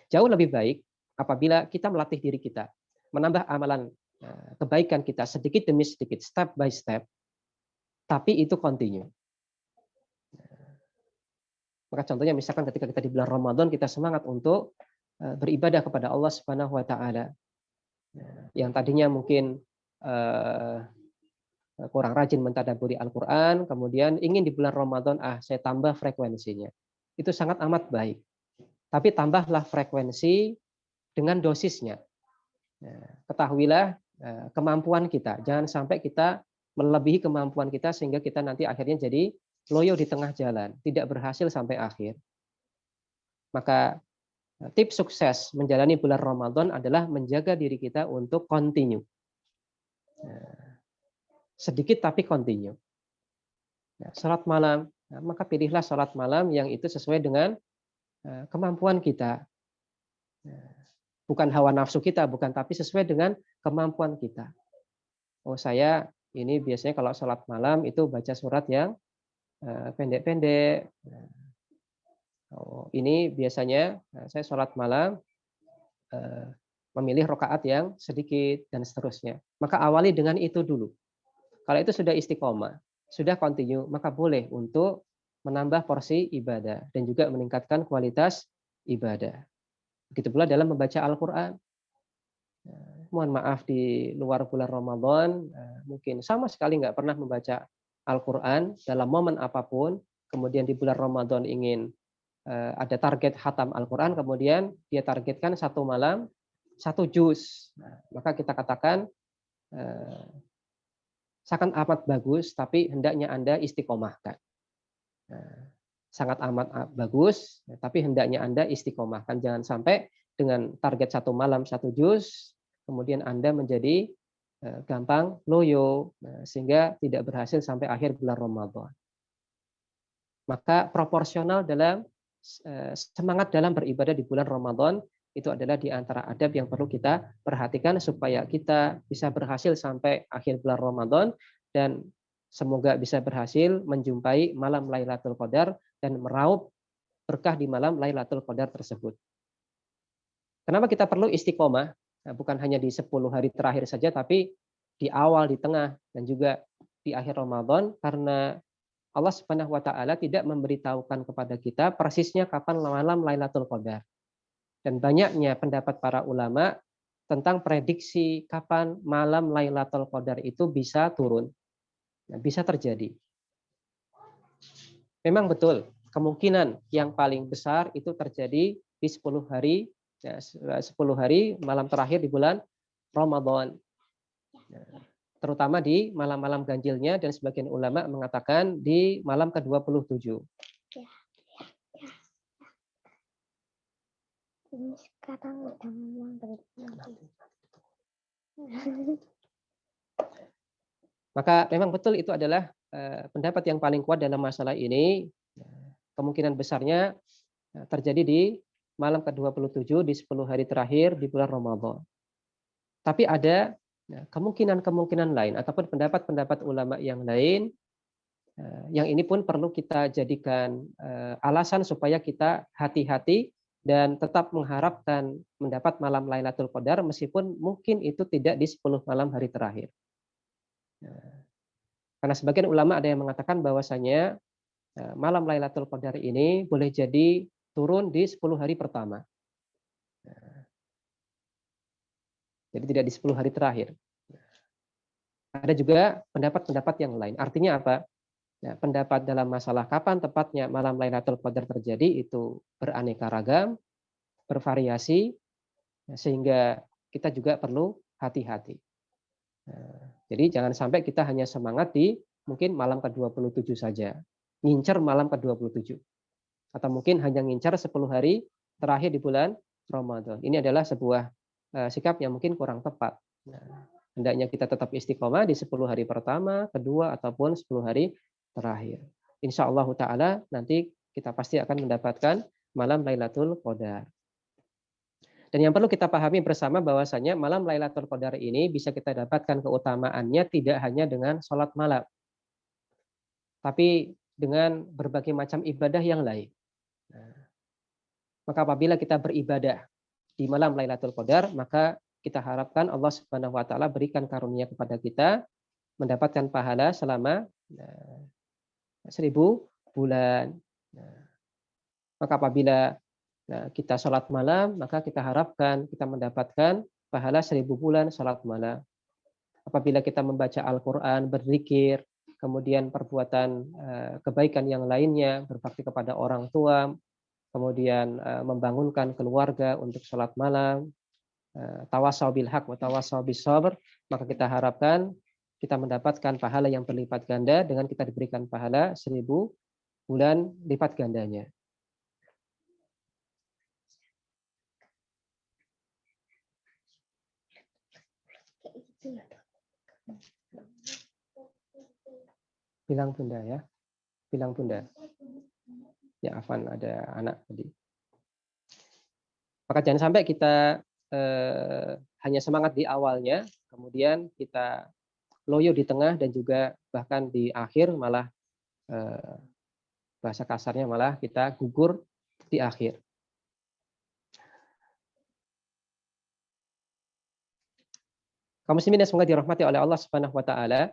Jauh lebih baik apabila kita melatih diri kita, menambah amalan kebaikan kita sedikit demi sedikit, step by step, tapi itu continue. Maka contohnya misalkan ketika kita di bulan Ramadan, kita semangat untuk beribadah kepada Allah Subhanahu wa taala. Yang tadinya mungkin kurang rajin mentadabburi Al-Qur'an, kemudian ingin di bulan Ramadan saya tambah frekuensinya. Itu sangat amat baik. Tapi tambahlah frekuensi dengan dosisnya. Ketahuilah kemampuan kita, jangan sampai kita melebihi kemampuan kita sehingga kita nanti akhirnya jadi loyo di tengah jalan, tidak berhasil sampai akhir. Maka tips sukses menjalani bulan Ramadan adalah menjaga diri kita untuk continue. Sedikit tapi continue. Salat malam, maka pilihlah salat malam yang itu sesuai dengan kemampuan kita. Bukan hawa nafsu kita, bukan, tapi sesuai dengan kemampuan kita. Oh, saya ini biasanya kalau salat malam itu baca surat yang pendek-pendek. Oh, ini biasanya saya salat malam memilih rakaat yang sedikit dan seterusnya. Maka awali dengan itu dulu. Kalau itu sudah istiqomah, sudah continue, maka boleh untuk menambah porsi ibadah dan juga meningkatkan kualitas ibadah. Begitu pula dalam membaca Al-Qur'an. Mohon maaf di luar bulan Ramadan mungkin sama sekali nggak pernah membaca Al-Qur'an dalam momen apapun, kemudian di bulan Ramadan ingin ada target khatam Al-Qur'an, kemudian dia targetkan satu malam 1 juz. Maka kita katakan sangat amat bagus, tapi hendaknya Anda istiqomahkan. Sangat amat bagus, tapi hendaknya Anda istiqomahkan. Jangan sampai dengan target 1 malam 1 juz, kemudian Anda menjadi gampang loyo, sehingga tidak berhasil sampai akhir bulan Ramadan. Maka proporsional dalam semangat dalam beribadah di bulan Ramadan itu adalah di antara adab yang perlu kita perhatikan supaya kita bisa berhasil sampai akhir bulan Ramadan dan semoga bisa berhasil menjumpai malam Lailatul Qadar dan meraup berkah di malam Lailatul Qadar tersebut. Kenapa kita perlu istiqomah? Bukan hanya di 10 hari terakhir saja, tapi di awal, di tengah, dan juga di akhir Ramadan, karena Allah Subhanahu wa taala tidak memberitahukan kepada kita persisnya kapan malam Lailatul Qadar. Dan banyaknya pendapat para ulama tentang prediksi kapan malam Lailatul Qadar itu bisa turun. Bisa terjadi. Memang betul, kemungkinan yang paling besar itu terjadi di 10 hari, 10 hari malam terakhir di bulan Ramadan. Terutama di malam-malam ganjilnya, dan sebagian ulama mengatakan di malam ke-27. Ini sekarang udah ngomong Maka memang betul itu adalah pendapat yang paling kuat dalam masalah ini. Kemungkinan besarnya terjadi di malam ke-27 di 10 hari terakhir di bulan Ramadan. Tapi ada kemungkinan-kemungkinan lain ataupun pendapat-pendapat ulama yang lain yang ini pun perlu kita jadikan alasan supaya kita hati-hati dan tetap mengharapkan mendapat malam Lailatul Qadar meskipun mungkin itu tidak di 10 malam hari terakhir. Karena sebagian ulama ada yang mengatakan bahwasanya malam Lailatul Qadar ini boleh jadi turun di 10 hari pertama. Jadi tidak di 10 hari terakhir. Ada juga pendapat-pendapat yang lain. Artinya apa? Ya, pendapat dalam masalah kapan tepatnya malam Lailatul Qadar terjadi itu beraneka ragam, bervariasi, sehingga kita juga perlu hati-hati. Jadi jangan sampai kita hanya semangat di mungkin malam ke-27 saja, ngincer malam ke-27. Atau mungkin hanya ngincer 10 hari terakhir di bulan Ramadan. Ini adalah sebuah sikap yang mungkin kurang tepat. Hendaknya kita tetap istiqomah di 10 hari pertama, kedua, ataupun 10 hari terakhir. Insya Allah Ta'ala nanti kita pasti akan mendapatkan malam Lailatul Qadar. Dan yang perlu kita pahami bersama bahwasanya malam Lailatul Qadar ini bisa kita dapatkan keutamaannya tidak hanya dengan sholat malam, tapi dengan berbagai macam ibadah yang lain. Nah, maka apabila kita beribadah di malam Lailatul Qadar, maka kita harapkan Allah Subhanahu wa taala berikan karunia kepada kita mendapatkan pahala selama 1000 bulan. Nah, maka apabila kita sholat malam, maka kita harapkan kita mendapatkan pahala 1000 bulan sholat malam. Apabila kita membaca Al-Quran, berzikir, kemudian perbuatan kebaikan yang lainnya, berbakti kepada orang tua, kemudian membangunkan keluarga untuk sholat malam, tawasau bil haq wa tawasau bis sabr, maka kita harapkan kita mendapatkan pahala yang berlipat ganda dengan kita diberikan pahala 1000 bulan lipat gandanya. Bilang bunda ya, bilang bunda. Ya Afan, ada anak tadi. Maka jangan sampai kita hanya semangat di awalnya, kemudian kita loyo di tengah dan juga bahkan di akhir malah bahasa kasarnya malah kita gugur di akhir. Kaum muslimin yang semoga dirahmati oleh Allah Subhanahu wa taala.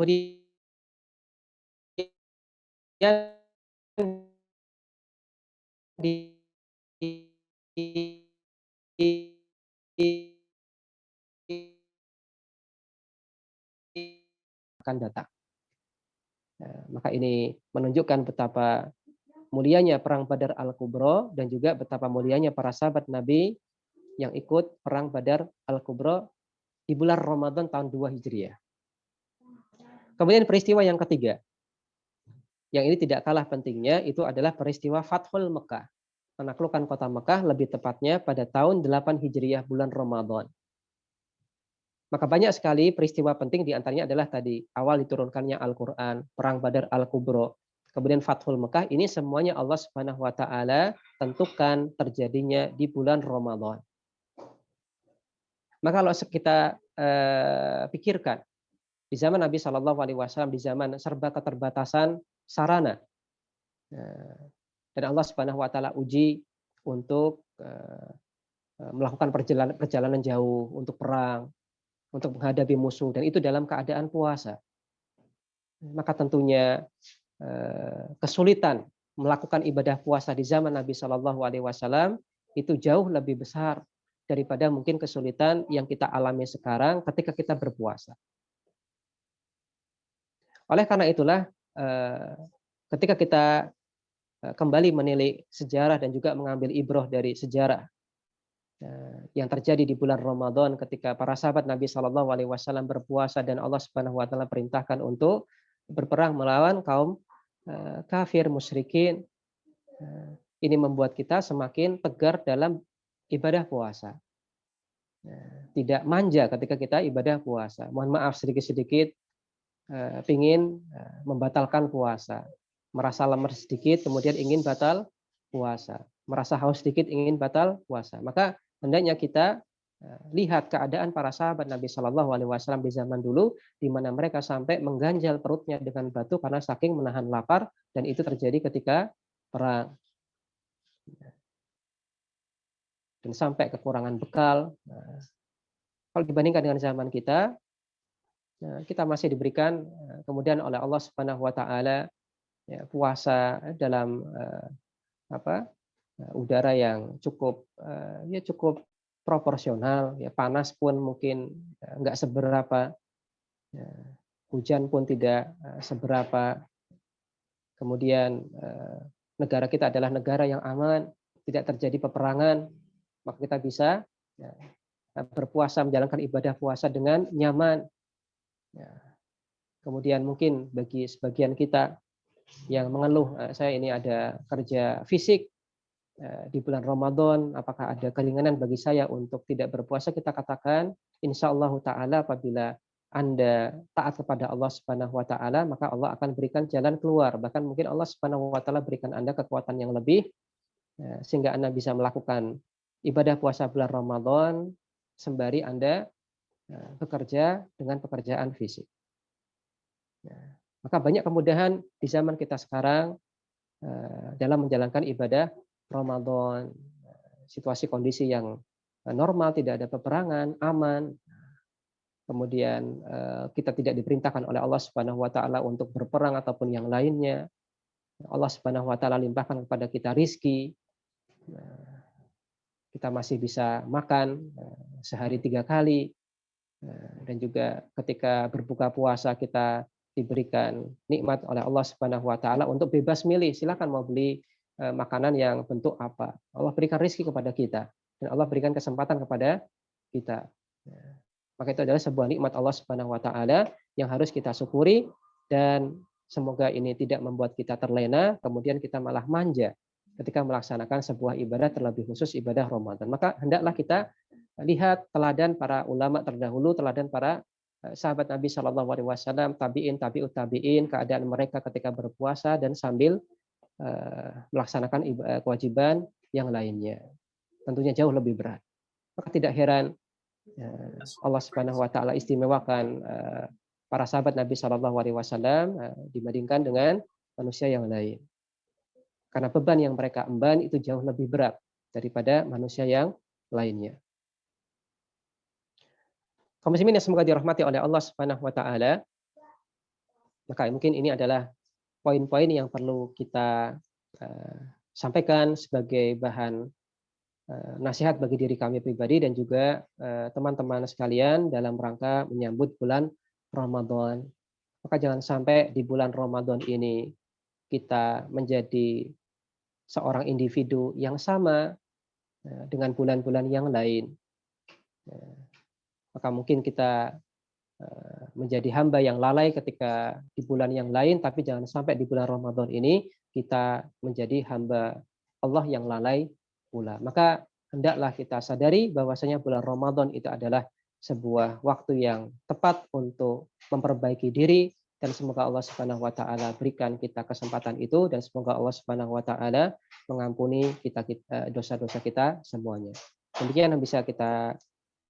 Kemudian akan datang. Maka ini menunjukkan betapa mulianya perang Badar Al-Kubra dan juga betapa mulianya para sahabat Nabi yang ikut perang Badar Al-Kubra di bulan Ramadan tahun 2 Hijriah. Kemudian peristiwa yang ketiga, yang ini tidak kalah pentingnya, itu adalah peristiwa Fathul Mekah. Menaklukkan kota Mekah, lebih tepatnya pada tahun 8 Hijriah bulan Ramadan. Maka banyak sekali peristiwa penting, diantaranya adalah tadi, awal diturunkannya Al-Quran, perang Badar Al-Kubra, kemudian Fathul Mekah, ini semuanya Allah Subhanahu wa taala tentukan terjadinya di bulan Ramadan. Maka kalau kita pikirkan, di zaman Nabi Shallallahu Alaihi Wasallam, di zaman serba keterbatasan sarana, dan Allah Subhanahu Wa Taala uji untuk melakukan perjalanan jauh untuk perang, untuk menghadapi musuh, dan itu dalam keadaan puasa. Maka tentunya kesulitan melakukan ibadah puasa di zaman Nabi Shallallahu Alaihi Wasallam itu jauh lebih besar daripada mungkin kesulitan yang kita alami sekarang ketika kita berpuasa. Oleh karena itulah, ketika kita kembali menilik sejarah dan juga mengambil ibrah dari sejarah yang terjadi di bulan Ramadan ketika para sahabat Nabi Shallallahu Alaihi Wasallam berpuasa dan Allah Subhanahu Wa Taala perintahkan untuk berperang melawan kaum kafir musyrikin, ini membuat kita semakin tegar dalam ibadah puasa. Tidak manja ketika kita ibadah puasa. Mohon maaf sedikit-sedikit pingin membatalkan puasa, merasa lemer sedikit kemudian ingin batal puasa, merasa haus sedikit ingin batal puasa. Maka hendaknya kita lihat keadaan para sahabat Nabi Shallallahu Alaihi Wasallam di zaman dulu, di mana mereka sampai mengganjal perutnya dengan batu karena saking menahan lapar, dan itu terjadi ketika perang. Dan sampai kekurangan bekal. Kalau dibandingkan dengan zaman kita, kita masih diberikan kemudian oleh Allah Subhanahu Wa Taala puasa dalam udara yang cukup cukup proporsional, panas pun mungkin nggak seberapa, hujan pun tidak seberapa. Kemudian negara kita adalah negara yang aman, tidak terjadi peperangan, maka kita bisa berpuasa, menjalankan ibadah puasa dengan nyaman. Kemudian mungkin bagi sebagian kita yang mengeluh, saya ini ada kerja fisik di bulan Ramadan, apakah ada keringanan bagi saya untuk tidak berpuasa? Kita katakan, insya Allah Ta'ala apabila Anda taat kepada Allah Subhanahu Wa Ta'ala, maka Allah akan berikan jalan keluar. Bahkan mungkin Allah Subhanahu Wa Ta'ala berikan Anda kekuatan yang lebih, sehingga Anda bisa melakukan ibadah puasa bulan Ramadan sembari Anda bekerja dengan pekerjaan fisik. Maka banyak kemudahan di zaman kita sekarang dalam menjalankan ibadah Ramadan. Situasi kondisi yang normal, tidak ada peperangan, aman. Kemudian kita tidak diperintahkan oleh Allah Subhanahu Wa Ta'ala untuk berperang ataupun yang lainnya. Allah Subhanahu Wa Ta'ala limpahkan kepada kita rizki. Kita masih bisa makan sehari 3 kali. Dan juga ketika berbuka puasa kita diberikan nikmat oleh Allah Subhanahu Wa Ta'ala untuk bebas milih, silakan mau beli makanan yang bentuk apa. Allah berikan rezeki kepada kita dan Allah berikan kesempatan kepada kita. Maka itu adalah sebuah nikmat Allah Subhanahu Wa Ta'ala yang harus kita syukuri, dan semoga ini tidak membuat kita terlena kemudian kita malah manja ketika melaksanakan sebuah ibadah, terlebih khusus ibadah Ramadan. Maka hendaklah kita lihat teladan para ulama terdahulu, teladan para sahabat Nabi Shallallahu Alaihi Wasallam, tabiin, tabiut tabiin, keadaan mereka ketika berpuasa dan sambil melaksanakan kewajiban yang lainnya. Tentunya jauh lebih berat. Maka tidak heran Allah Subhanahu Wa Ta'ala istimewakan para sahabat Nabi Shallallahu Alaihi Wasallam dibandingkan dengan manusia yang lain. Karena beban yang mereka emban itu jauh lebih berat daripada manusia yang lainnya. Kaum muslimin yang semoga dirahmati oleh Allah Subhanahu Wa Ta'ala, maka mungkin ini adalah poin-poin yang perlu kita sampaikan sebagai bahan nasihat bagi diri kami pribadi dan juga teman-teman sekalian dalam rangka menyambut bulan Ramadan. Maka jangan sampai di bulan Ramadan ini kita menjadi seorang individu yang sama dengan bulan-bulan yang lain. Maka mungkin kita menjadi hamba yang lalai ketika di bulan yang lain, tapi jangan sampai di bulan Ramadan ini kita menjadi hamba Allah yang lalai pula. Maka hendaklah kita sadari bahwasanya bulan Ramadan itu adalah sebuah waktu yang tepat untuk memperbaiki diri, dan semoga Allah Subhanahu Wa Ta'ala berikan kita kesempatan itu, dan semoga Allah Subhanahu Wa Ta'ala mengampuni kita dosa-dosa kita semuanya. Demikian yang bisa kita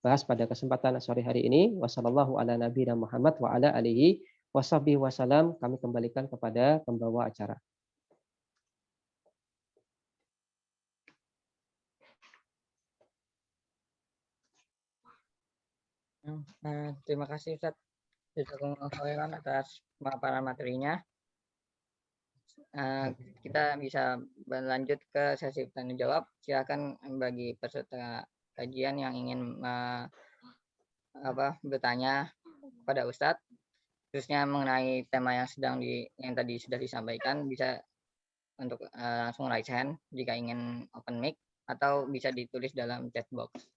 bahas pada kesempatan sore hari ini. Wassallallahu ala nabiyina Muhammad wa ala alihi washabihi wasallam. Kami kembalikan kepada pembawa acara. Terima kasih Ustaz Jazakumullah khairan atas pemaparan materinya. Kita bisa berlanjut ke sesi tanya jawab. Silakan bagi peserta kajian yang ingin bertanya kepada Ustadz, khususnya mengenai tema yang tadi sudah disampaikan, bisa untuk langsung raise hand jika ingin open mic, atau bisa ditulis dalam chat box.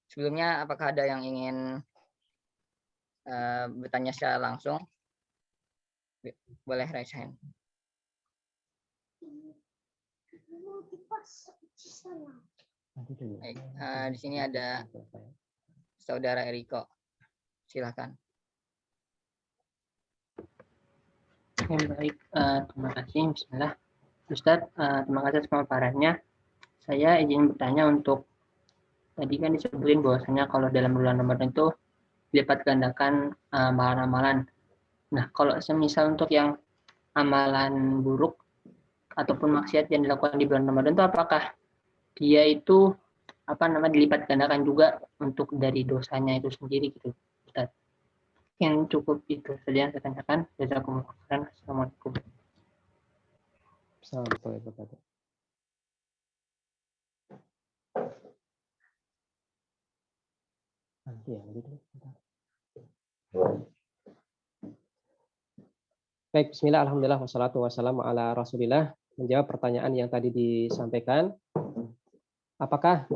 Sebelumnya, apakah ada yang ingin bertanya secara langsung? Boleh raise hand. Baik, di sini ada Saudara Eriko. Silakan. Baik, terima kasih. Bismillah. Ustadz, terima kasih atas pemaparannya. Saya izin bertanya untuk, tadi kan disebutin bahwasanya kalau dalam bulan Ramadan itu dilipat gandakan amalan-amalan. Nah, kalau semisal untuk yang amalan buruk ataupun maksiat yang dilakukan di bulan Ramadan itu, apakah dia itu dilipat gandakan juga untuk dari dosanya itu sendiri gitu, Ustaz? Yang cukup itu saja yang saya tanyakan. Jazakumullah khairan. Assalamualaikum. Baik, bismillah, alhamdulillah, wassalatu wassalamu ala rasulillah. Menjawab pertanyaan yang tadi disampaikan, Apakah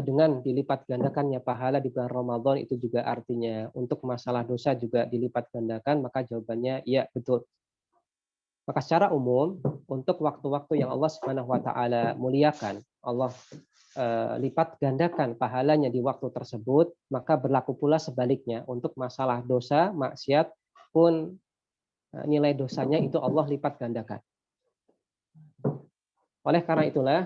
dengan dilipat gandakannya pahala di bulan Ramadan itu juga artinya untuk masalah dosa juga dilipat gandakan? Maka jawabannya iya, betul. Maka secara umum untuk waktu-waktu yang Allah Subhanahu wa taala muliakan, Allah lipat gandakan pahalanya di waktu tersebut, maka berlaku pula sebaliknya untuk masalah dosa, maksiat pun nilai dosanya itu Allah lipat gandakan. Oleh karena itulah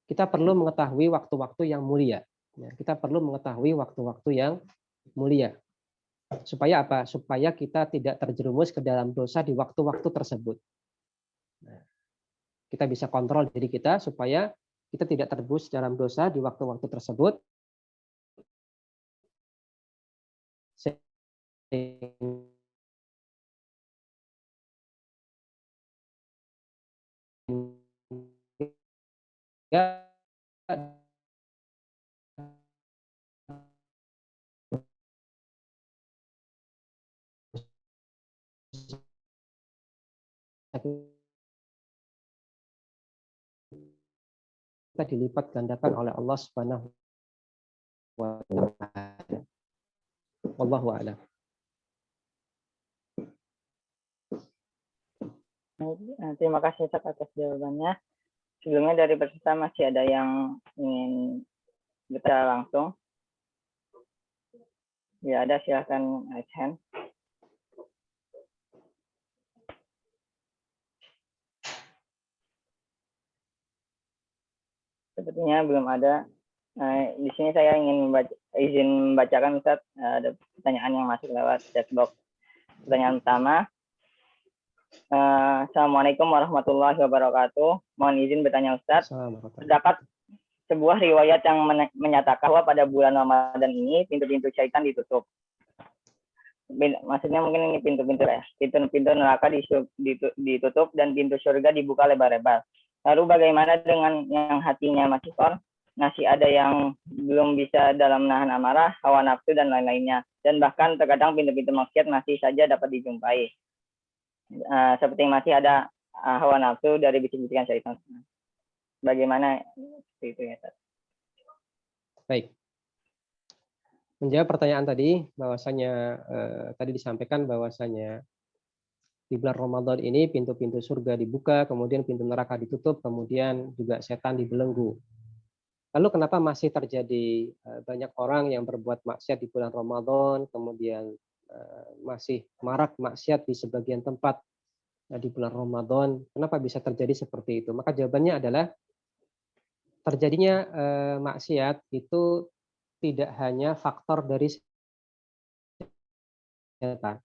kita perlu mengetahui waktu-waktu yang mulia. Kita perlu mengetahui waktu-waktu yang mulia. Supaya apa? Supaya kita tidak terjerumus ke dalam dosa di waktu-waktu tersebut. Kita bisa kontrol diri kita supaya kita tidak terjerumus dalam dosa di waktu-waktu tersebut. Ya, kita dilipat gandakan oleh Allah Subhanahu wa taala. Wallahu a'lam. Terima kasih Ustaz atas jawabannya. Sebelumnya dari peserta masih ada yang ingin bicara langsung? Ya ada, silakan raise hand. Sepertinya belum ada. Di sini saya ingin izin membacakan Ustaz, ada pertanyaan yang masuk lewat chat box. Pertanyaan pertama. Assalamualaikum warahmatullahi wabarakatuh. Mohon izin bertanya Ustaz. Terdapat sebuah riwayat yang menyatakan bahwa pada bulan Ramadan ini pintu-pintu syaitan ditutup. Maksudnya mungkin ini pintu-pintu ya. Pintu-pintu neraka ditutup dan pintu surga dibuka lebar-lebar. Lalu bagaimana dengan yang hatinya masih kotor? Masih ada yang belum bisa dalam menahan amarah, hawa nafsu, dan lain-lainnya. Dan bahkan terkadang pintu-pintu maksiat masih saja dapat dijumpai. Seperti masih ada hawa nafsu dari bisik-bisikan syaitan. Bagaimana itu ya, Ustaz? Baik. Menjawab pertanyaan tadi, bahwasanya tadi disampaikan bahwasanya di bulan Ramadan ini pintu-pintu surga dibuka, kemudian pintu neraka ditutup, kemudian juga setan dibelenggu. Lalu kenapa masih terjadi banyak orang yang berbuat maksiat di bulan Ramadan, kemudian masih marak maksiat di sebagian tempat di bulan Ramadan? Kenapa bisa terjadi seperti itu? Maka jawabannya adalah terjadinya maksiat itu tidak hanya faktor dari setan,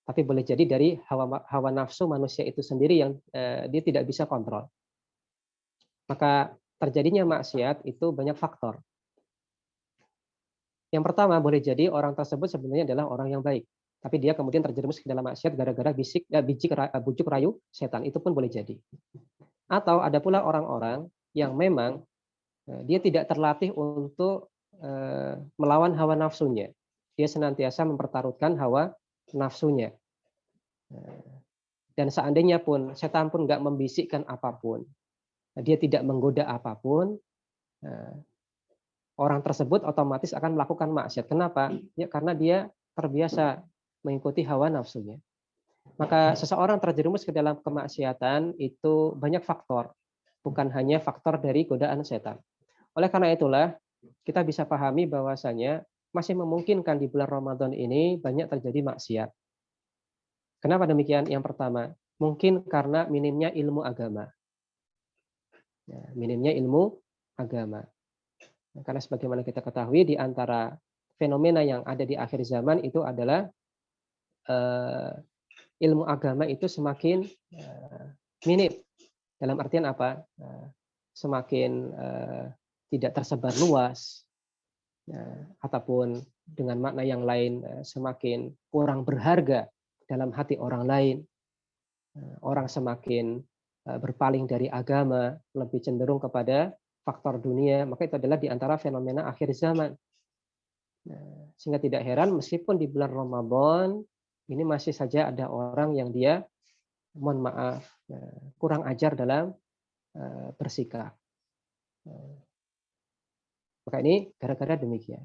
tapi boleh jadi dari hawa nafsu manusia itu sendiri yang dia tidak bisa kontrol. Maka terjadinya maksiat itu banyak faktor. Yang pertama, boleh jadi orang tersebut sebenarnya adalah orang yang baik, tapi dia kemudian terjerumus ke dalam maksiat gara-gara bujuk rayu setan. Itu pun boleh jadi. Atau ada pula orang-orang yang memang dia tidak terlatih untuk melawan hawa nafsunya. Dia senantiasa mempertaruhkan hawa nafsunya. Dan seandainya pun setan pun nggak membisikkan apapun, dia tidak menggoda apapun, orang tersebut otomatis akan melakukan maksiat. Kenapa? Ya karena dia terbiasa mengikuti hawa nafsunya. Maka seseorang terjerumus ke dalam kemaksiatan itu banyak faktor, bukan hanya faktor dari godaan setan. Oleh karena itulah kita bisa pahami bahwasanya masih memungkinkan di bulan Ramadan ini banyak terjadi maksiat. Kenapa demikian? Yang pertama, mungkin karena minimnya ilmu agama. Ya, minimnya ilmu agama. Karena sebagaimana kita ketahui di antara fenomena yang ada di akhir zaman itu adalah ilmu agama itu semakin minim. Dalam artian apa? Semakin tidak tersebar luas, ataupun dengan makna yang lain semakin kurang berharga dalam hati orang lain. Orang semakin berpaling dari agama, lebih cenderung kepada faktor dunia, maka itu adalah di antara fenomena akhir zaman. Sehingga tidak heran meskipun di bulan Ramadan ini masih saja ada orang yang dia, mohon maaf, kurang ajar dalam bersikap. Maka ini gara-gara demikian.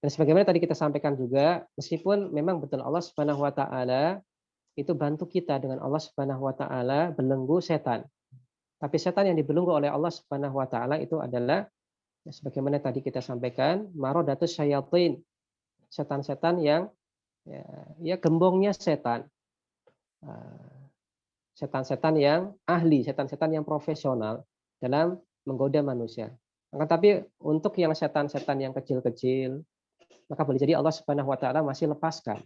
Dan sebagaimana tadi kita sampaikan juga, meskipun memang betul Allah Subhanahu wa taala itu bantu kita dengan Allah Subhanahu wa taala belenggu setan. Tapi setan yang dibelenggu oleh Allah Subhanahu wa taala itu adalah sebagaimana tadi kita sampaikan, maradatus syayatin. Setan-setan yang ya gembongnya setan. Setan-setan yang ahli, setan-setan yang profesional dalam menggoda manusia. Akan tapi untuk yang setan-setan yang kecil-kecil, maka boleh jadi Allah Subhanahu wa taala masih lepaskan.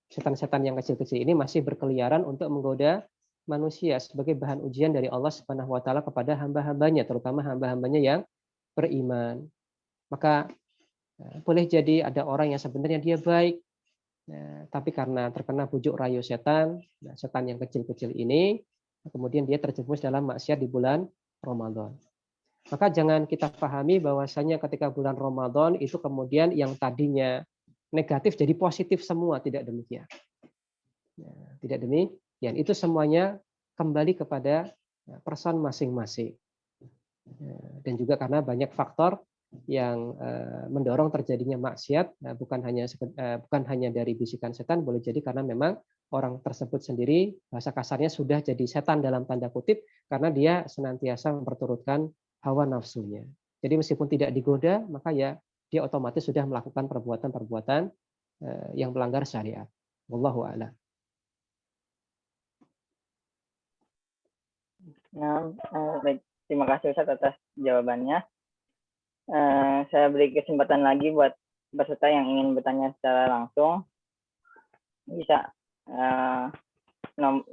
Setan-setan yang kecil-kecil ini masih berkeliaran untuk menggoda manusia sebagai bahan ujian dari Allah Subhanahu wa taala kepada hamba-hambanya, terutama hamba-hambanya yang beriman. Maka boleh jadi ada orang yang sebenarnya dia baik, tapi karena terkena bujuk rayu setan, setan yang kecil-kecil ini, kemudian dia terjerumus dalam maksiat di bulan Ramadan. Maka jangan kita pahami bahwasanya ketika bulan Ramadan itu kemudian yang tadinya negatif jadi positif semua, tidak demikian. Tidak demikian. Itu semuanya kembali kepada person masing-masing. Dan juga karena banyak faktor yang mendorong terjadinya maksiat, bukan hanya dari bisikan setan, boleh jadi karena memang orang tersebut sendiri bahasa kasarnya sudah jadi setan dalam tanda kutip karena dia senantiasa memperturutkan hawa nafsunya. Jadi meskipun tidak digoda, maka ya dia otomatis sudah melakukan perbuatan-perbuatan yang melanggar syariat. Wallahu a'lam. Nah, baik. Terima kasih Ustaz atas jawabannya. Saya beri kesempatan lagi buat peserta yang ingin bertanya secara langsung. Bisa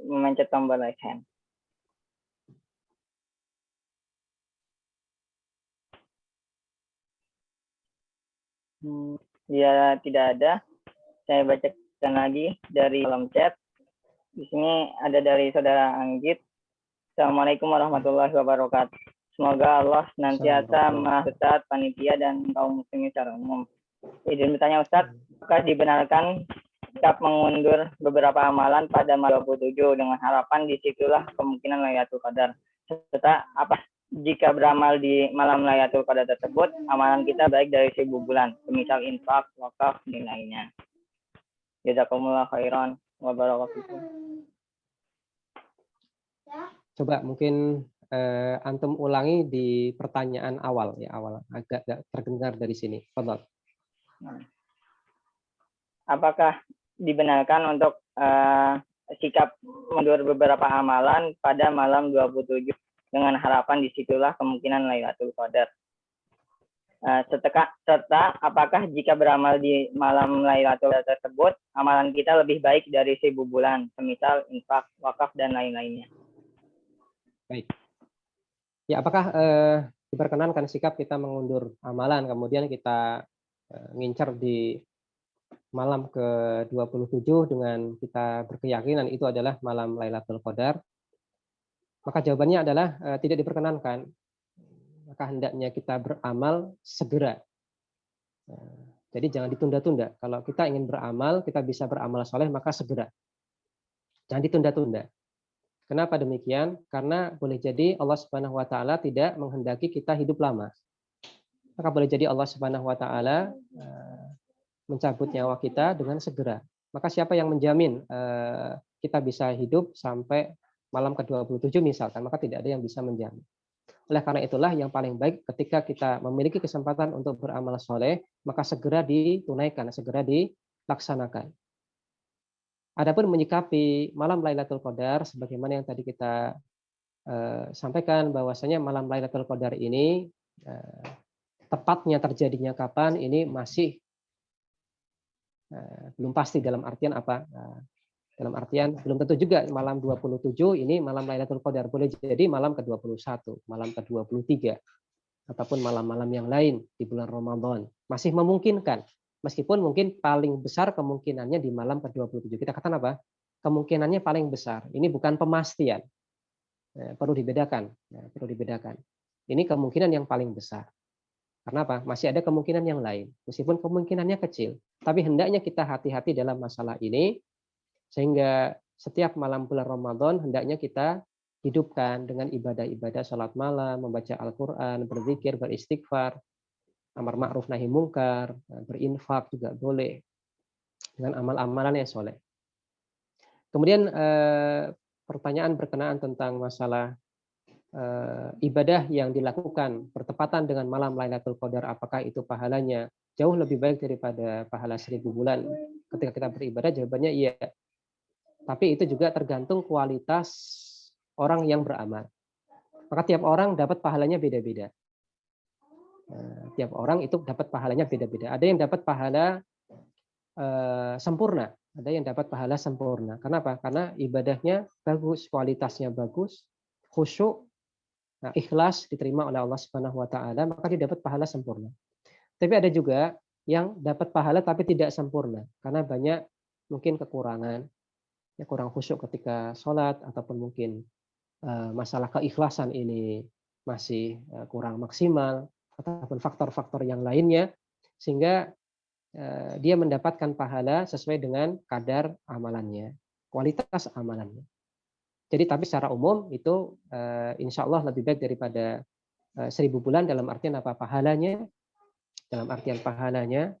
memencet tombol raise hand. Jika tidak ada, saya bacakan lagi dari kolom chat. Di sini ada dari saudara Anggit. Assalamualaikum warahmatullahi wabarakatuh. Semoga Allah senantiasa Ustadz, panitia, dan kaum muslimin secara umum. Izin bertanya Ustadz, apakah dibenarkan sikap mengundur beberapa amalan pada malam 27 dengan harapan disitulah kemungkinan Lailatul Qadar? Serta apa jika beramal di malam Lailatul Qadar tersebut, amalan kita baik dari 1000 bulan, semisal infak, wakaf, dan lainnya. Jazakumullah khairan wa barakatuh. Coba mungkin antum ulangi di pertanyaan awal ya, agak terdengar dari sini. Fadhal. Apakah dibenarkan untuk sikap mundur beberapa amalan pada malam 27 dengan harapan disitulah kemungkinan Lailatul Qadar? Serta apakah jika beramal di malam Lailatul Qadar tersebut, amalan kita lebih baik dari 1000 bulan, semisal infak, wakaf, dan lain-lainnya? Baik. Ya, apakah diperkenankan sikap kita mengundur amalan, kemudian kita ngincar di malam ke-27 dengan kita berkeyakinan itu adalah malam Lailatul Qadar? Maka jawabannya adalah tidak diperkenankan. Maka hendaknya kita beramal segera. Jadi jangan ditunda-tunda. Kalau kita ingin beramal, kita bisa beramal soleh, maka segera. Jangan ditunda-tunda. Kenapa demikian? Karena boleh jadi Allah Subhanahu wa taala tidak menghendaki kita hidup lama. Maka boleh jadi Allah Subhanahu wa taala mencabut nyawa kita dengan segera. Maka siapa yang menjamin kita bisa hidup sampai malam ke-27 misalkan, maka tidak ada yang bisa menjamin. Oleh karena itulah yang paling baik ketika kita memiliki kesempatan untuk beramal soleh, maka segera ditunaikan, segera dilaksanakan. Adapun menyikapi malam Lailatul Qadar, sebagaimana yang tadi kita sampaikan bahwasanya malam Lailatul Qadar ini tepatnya terjadinya kapan ini masih belum pasti, dalam artian apa? Dalam artian belum tentu juga malam 27 ini malam Lailatul Qadar, boleh jadi malam ke-21, malam ke-23 ataupun malam-malam yang lain di bulan Ramadan. Masih memungkinkan. Meskipun mungkin paling besar kemungkinannya di malam ke-27. Kita katakan apa? Kemungkinannya paling besar. Ini bukan pemastian. Perlu dibedakan. Perlu dibedakan. Ini kemungkinan yang paling besar. Karena apa? Masih ada kemungkinan yang lain. Meskipun kemungkinannya kecil. Tapi hendaknya kita hati-hati dalam masalah ini. Sehingga setiap malam bulan Ramadan hendaknya kita hidupkan dengan ibadah-ibadah sholat malam, membaca Al-Quran, berzikir, beristighfar, amar ma'ruf nahi mungkar, berinfak juga boleh, dengan amal-amalan yang soleh. Kemudian pertanyaan berkenaan tentang masalah ibadah yang dilakukan bertepatan dengan malam Lailatul Qadar, apakah itu pahalanya jauh lebih baik daripada pahala 1000 bulan ketika kita beribadah? Jawabannya iya. Tapi itu juga tergantung kualitas orang yang beramal. Maka tiap orang dapat pahalanya beda-beda. Tiap orang itu dapat pahalanya beda-beda. Ada yang dapat pahala sempurna, ada yang dapat pahala sempurna. Kenapa? Karena ibadahnya bagus, kualitasnya bagus, khusyuk, ikhlas, diterima oleh Allah Subhanahu wa taala, maka dia dapat pahala sempurna. Tapi ada juga yang dapat pahala tapi tidak sempurna karena banyak mungkin kekurangan, ya kurang khusyuk ketika sholat, ataupun mungkin masalah keikhlasan ini masih kurang maksimal, ataupun faktor-faktor yang lainnya, sehingga dia mendapatkan pahala sesuai dengan kadar amalannya, kualitas amalannya. Jadi tapi secara umum itu insya Allah lebih baik daripada 1000 bulan dalam artian apa? Pahalanya, dalam artian pahalanya.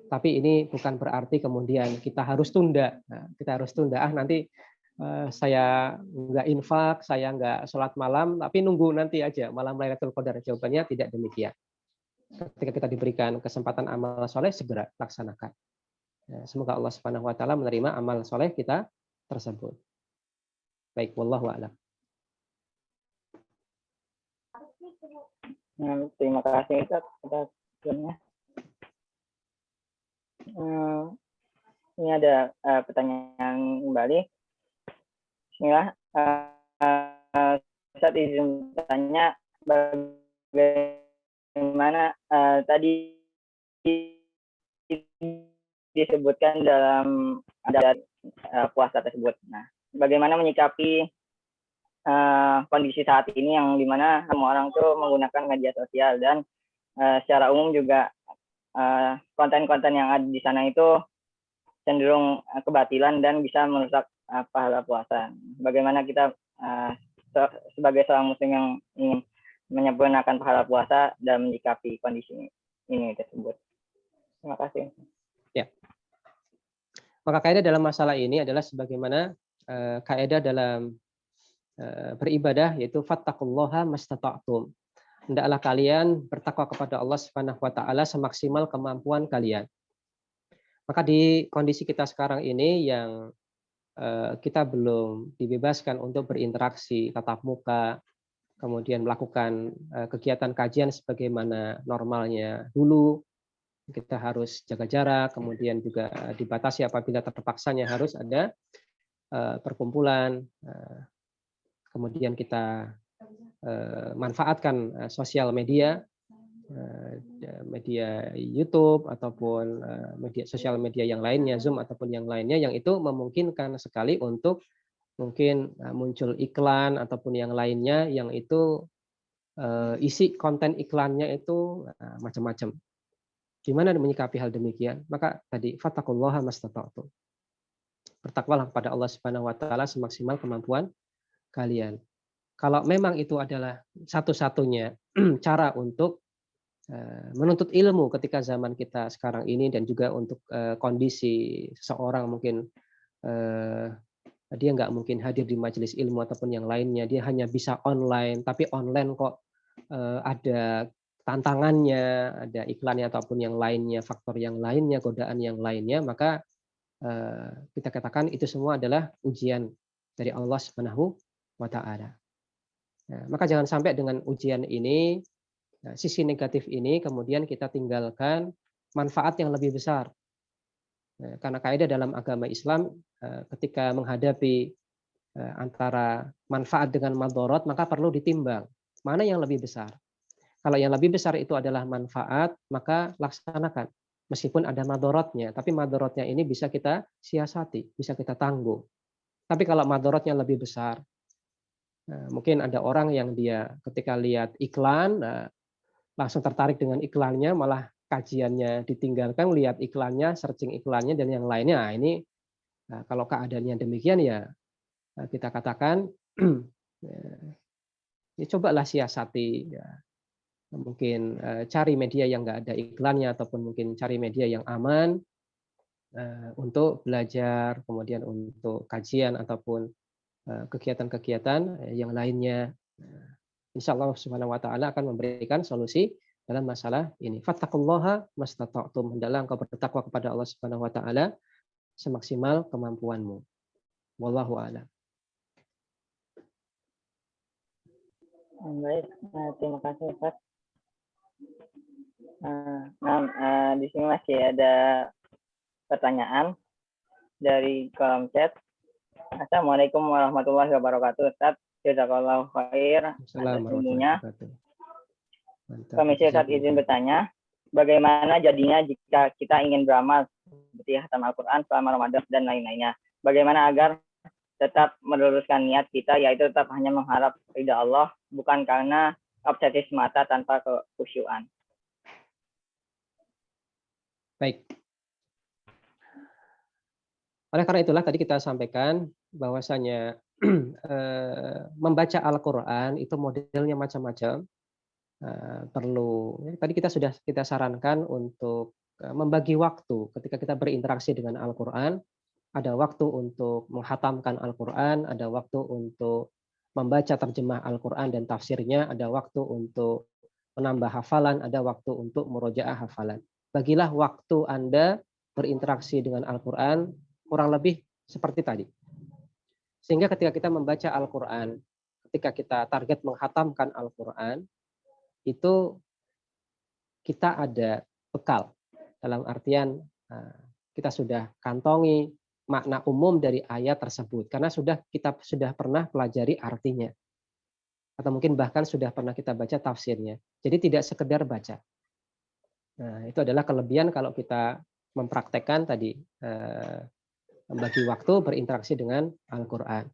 Tapi ini bukan berarti kemudian kita harus tunda. Nah, kita harus tunda. Nanti saya nggak infak, saya nggak sholat malam, tapi nunggu nanti aja malam Lailatul Qadar. Jawabannya tidak demikian. Ketika kita diberikan kesempatan amal soleh, segera laksanakan. Semoga Allah Subhanahu wa taala menerima amal soleh kita tersebut. Baik, wallahu a'lam. Terima kasih Ustaz atas jawabannya. Ini ada pertanyaan kembali. Bismillah. Ustaz izin bertanya, bagaimana tadi disebutkan dalam adat puasa tersebut. Nah, bagaimana menyikapi kondisi saat ini yang dimana semua orang tuh menggunakan media sosial dan secara umum juga konten-konten yang ada di sana itu cenderung kebatilan dan bisa merusak pahala puasa. Bagaimana kita sebagai seorang muslim yang ingin menyempurnakan pahala puasa dan menyikapi kondisi ini tersebut. Terima kasih. Ya. Maka kaidah dalam masalah ini adalah sebagaimana kaidah dalam beribadah, yaitu fattaqullaha mastata'tum. Hendaklah kalian bertakwa kepada Allah Subhanahu wa taala semaksimal kemampuan kalian. Maka di kondisi kita sekarang ini yang kita belum dibebaskan untuk berinteraksi tatap muka, kemudian melakukan kegiatan kajian sebagaimana normalnya dulu, kita harus jaga jarak, kemudian juga dibatasi apabila terpaksanya harus ada perkumpulan, kemudian kita manfaatkan sosial media, media YouTube ataupun sosial media yang lainnya, Zoom ataupun yang lainnya, yang itu memungkinkan sekali untuk mungkin muncul iklan ataupun yang lainnya, yang itu isi konten iklannya itu macam-macam. Gimana menyikapi hal demikian? Maka tadi fattaqullaha mastata'tum. Bertakwalah kepada Allah Subhanahu wa taala semaksimal kemampuan kalian. Kalau memang itu adalah satu-satunya cara untuk menuntut ilmu ketika zaman kita sekarang ini, dan juga untuk kondisi seseorang mungkin dia nggak mungkin hadir di majelis ilmu ataupun yang lainnya, dia hanya bisa online, tapi online kok ada tantangannya, ada iklannya ataupun yang lainnya, faktor yang lainnya, godaan yang lainnya, maka kita katakan itu semua adalah ujian dari Allah Subhanahu wa taala. Nah, maka jangan sampai dengan ujian ini, sisi negatif ini, kemudian kita tinggalkan manfaat yang lebih besar. Nah, karena kaidah dalam agama Islam, ketika menghadapi antara manfaat dengan madharat, maka perlu ditimbang mana yang lebih besar. Kalau yang lebih besar itu adalah manfaat, maka laksanakan. Meskipun ada madharatnya, tapi madharatnya ini bisa kita siasati, bisa kita tanggung. Tapi kalau madharatnya lebih besar, mungkin ada orang yang dia ketika lihat iklan langsung tertarik dengan iklannya, malah kajiannya ditinggalkan, lihat iklannya, searching iklannya dan yang lainnya. Nah, ini Nah, kalau keadaannya demikian ya kita katakan ya cobalah siasati ya. Mungkin cari media yang nggak ada iklannya ataupun mungkin cari media yang aman untuk belajar, kemudian untuk kajian ataupun kegiatan-kegiatan yang lainnya. Insya Allah Subhanahu Wa Taala akan memberikan solusi dalam masalah ini. Fattaqullaha mastata'tum. Hendaklah engkau bertakwa kepada Allah Subhanahu Wa Taala semaksimal kemampuanmu. Wallahu a'lam. Baik, terima kasih Ustaz. Di sini masih ada pertanyaan dari kolom chat. Assalamualaikum warahmatullahi wabarakatuh. Ustaz, jazakallahu khair atas ilmunya. Kami Ustaz izin bertanya, bagaimana jadinya jika kita ingin beramal seperti khatam Al-Quran selama Ramadan dan lain-lainnya? Bagaimana agar tetap meluruskan niat kita, yaitu tetap hanya mengharap ridha Allah, bukan karena obsesi semata tanpa kekhusyuan. Baik. Oleh karena itulah tadi kita sampaikan bahwasanya membaca Al-Quran itu modelnya macam-macam. Perlu tadi kita sarankan untuk membagi waktu ketika kita berinteraksi dengan Al-Quran. Ada waktu untuk menghatamkan Al-Quran, ada waktu untuk membaca terjemah Al-Quran dan tafsirnya, ada waktu untuk menambah hafalan, ada waktu untuk murojaah hafalan. Bagilah waktu Anda berinteraksi dengan Al-Quran kurang lebih seperti tadi. Sehingga ketika kita membaca Al-Quran, ketika kita target menghatamkan Al-Quran, itu kita ada bekal. Dalam artian kita sudah kantongi makna umum dari ayat tersebut. Karena kita sudah pernah pelajari artinya. Atau mungkin bahkan sudah pernah kita baca tafsirnya. Jadi tidak sekedar baca. Nah, itu adalah kelebihan kalau kita mempraktekkan tadi membagi waktu berinteraksi dengan Al-Quran.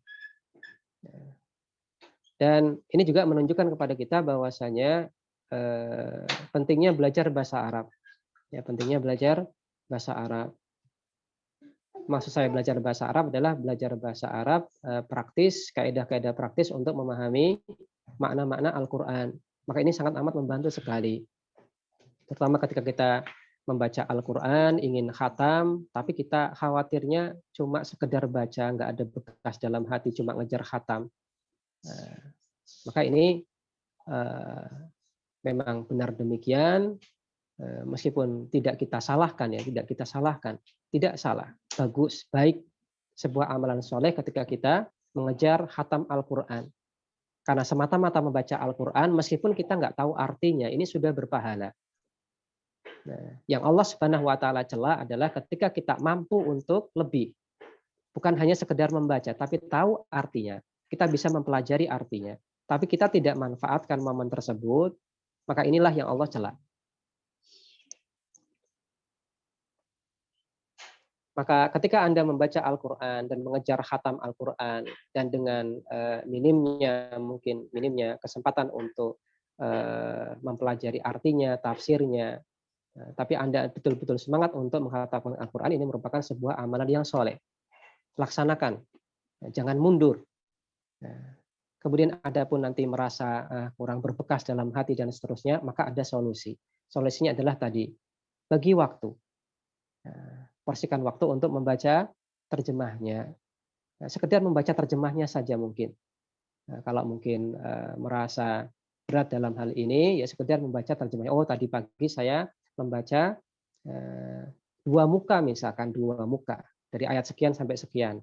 Dan ini juga menunjukkan kepada kita bahwasanya pentingnya belajar bahasa Arab. Ya, pentingnya belajar bahasa Arab. Maksud saya belajar bahasa Arab adalah belajar bahasa Arab praktis, kaidah-kaidah praktis untuk memahami makna-makna Al-Quran. Maka ini sangat amat membantu sekali. Terutama ketika kita membaca Al-Quran, ingin khatam, tapi kita khawatirnya cuma sekedar baca, nggak ada bekas dalam hati, cuma ngejar khatam. Maka ini memang benar demikian, meskipun tidak kita salahkan, tidak salah, bagus, baik sebuah amalan soleh ketika kita mengejar khatam Al-Quran. Karena semata-mata membaca Al-Quran, meskipun kita nggak tahu artinya, ini sudah berpahala. Nah, yang Allah Subhanahu Wa Taala cela adalah ketika kita mampu untuk lebih, bukan hanya sekedar membaca, tapi tahu artinya. Kita bisa mempelajari artinya, tapi kita tidak manfaatkan momen tersebut, maka inilah yang Allah cela. Maka ketika Anda membaca Al-Quran dan mengejar khatam Al-Quran dan dengan minimnya kesempatan untuk mempelajari artinya, tafsirnya, tapi Anda betul-betul semangat untuk menghatamkan Al-Quran, ini merupakan sebuah amalan yang soleh. Laksanakan, jangan mundur. Kemudian ada pun nanti merasa kurang berbekas dalam hati dan seterusnya, maka ada solusi. Solusinya adalah tadi, bagi waktu. Porsikan waktu untuk membaca terjemahnya. Sekedar membaca terjemahnya saja mungkin. Kalau mungkin merasa berat dalam hal ini, ya sekedar membaca terjemahnya. Oh, tadi pagi saya membaca 2 muka misalkan, 2 muka. Dari ayat sekian sampai sekian.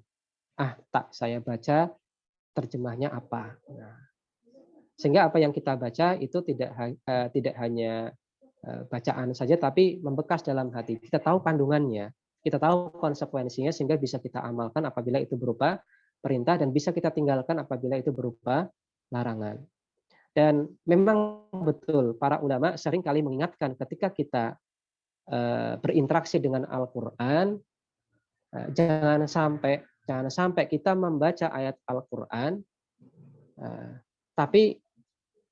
Saya baca terjemahnya apa. Sehingga apa yang kita baca itu tidak hanya bacaan saja, tapi membekas dalam hati. Kita tahu kandungannya. Kita tahu konsekuensinya sehingga bisa kita amalkan apabila itu berupa perintah dan bisa kita tinggalkan apabila itu berupa larangan. Dan memang betul para ulama sering kali mengingatkan ketika kita berinteraksi dengan Al-Quran, jangan sampai kita membaca ayat Al-Quran, tapi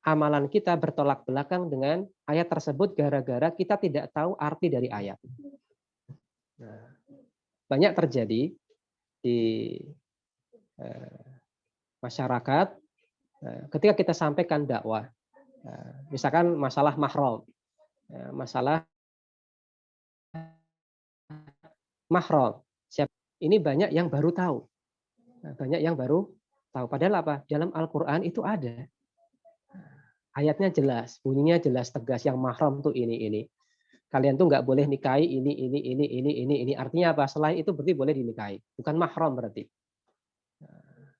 amalan kita bertolak belakang dengan ayat tersebut gara-gara kita tidak tahu arti dari ayat. Banyak terjadi di masyarakat ketika kita sampaikan dakwah. Misalkan masalah mahram. Masalah mahram. Ini banyak yang baru tahu. Banyak yang baru tahu. Padahal apa? Dalam Al-Quran itu ada. Ayatnya jelas, bunyinya jelas, tegas. Yang mahram tuh ini. Kalian tuh nggak boleh nikahi ini. Artinya apa? Selain itu berarti boleh dinikahi. Bukan mahram berarti.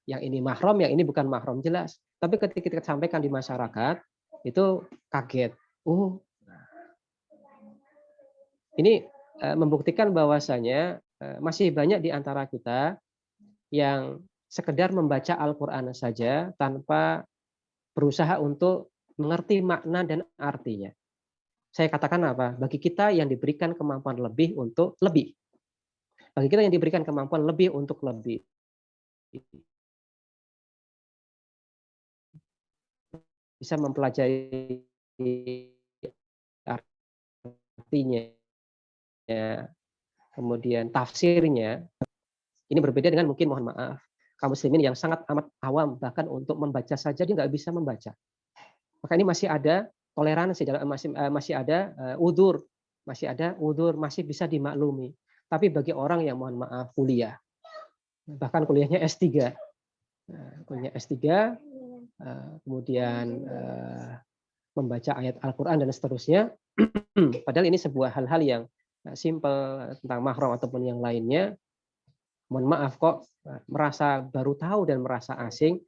Yang ini mahram, yang ini bukan mahram, jelas. Tapi ketika kita sampaikan di masyarakat, itu kaget. Ini membuktikan bahwasanya masih banyak di antara kita yang sekedar membaca Al-Quran saja tanpa berusaha untuk mengerti makna dan artinya. Saya katakan apa? Bagi kita yang diberikan kemampuan lebih untuk lebih. Bagi kita yang diberikan kemampuan lebih untuk lebih. Bisa mempelajari artinya, kemudian tafsirnya. Ini berbeda dengan mungkin, mohon maaf, kaum muslimin yang sangat amat awam, bahkan untuk membaca saja dia nggak bisa membaca. Maka ini masih ada toleransi, masih ada udzur, masih bisa dimaklumi. Tapi bagi orang yang mohon maaf kuliah, bahkan kuliahnya S3, kemudian membaca ayat Al-Quran dan seterusnya, padahal ini sebuah hal-hal yang simpel tentang mahram ataupun yang lainnya, mohon maaf kok merasa baru tahu dan merasa asing,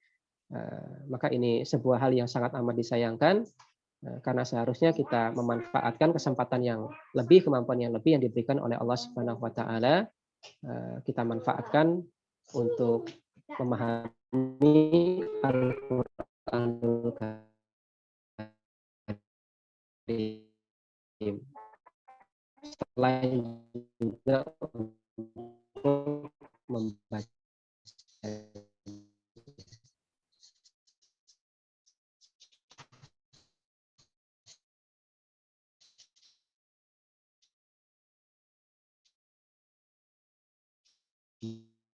maka ini sebuah hal yang sangat amat disayangkan, karena seharusnya kita memanfaatkan kesempatan yang lebih, kemampuan yang lebih yang diberikan oleh Allah Subhanahu wa taala, kita manfaatkan untuk memahami Al-Qur'anul Karim. Selain juga untuk membaca.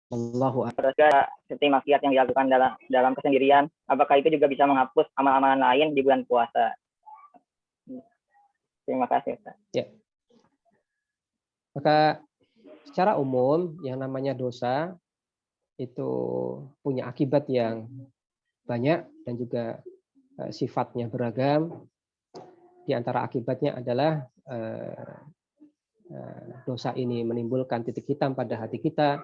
Allahu Terus seperti maksiat yang dilakukan dalam kesendirian, apakah itu juga bisa menghapus amal-amalan lain di bulan puasa? Terima kasih, Ustaz. Ya. Maka secara umum yang namanya dosa itu punya akibat yang banyak dan juga sifatnya beragam. Di antara akibatnya adalah dosa ini menimbulkan titik hitam pada hati kita,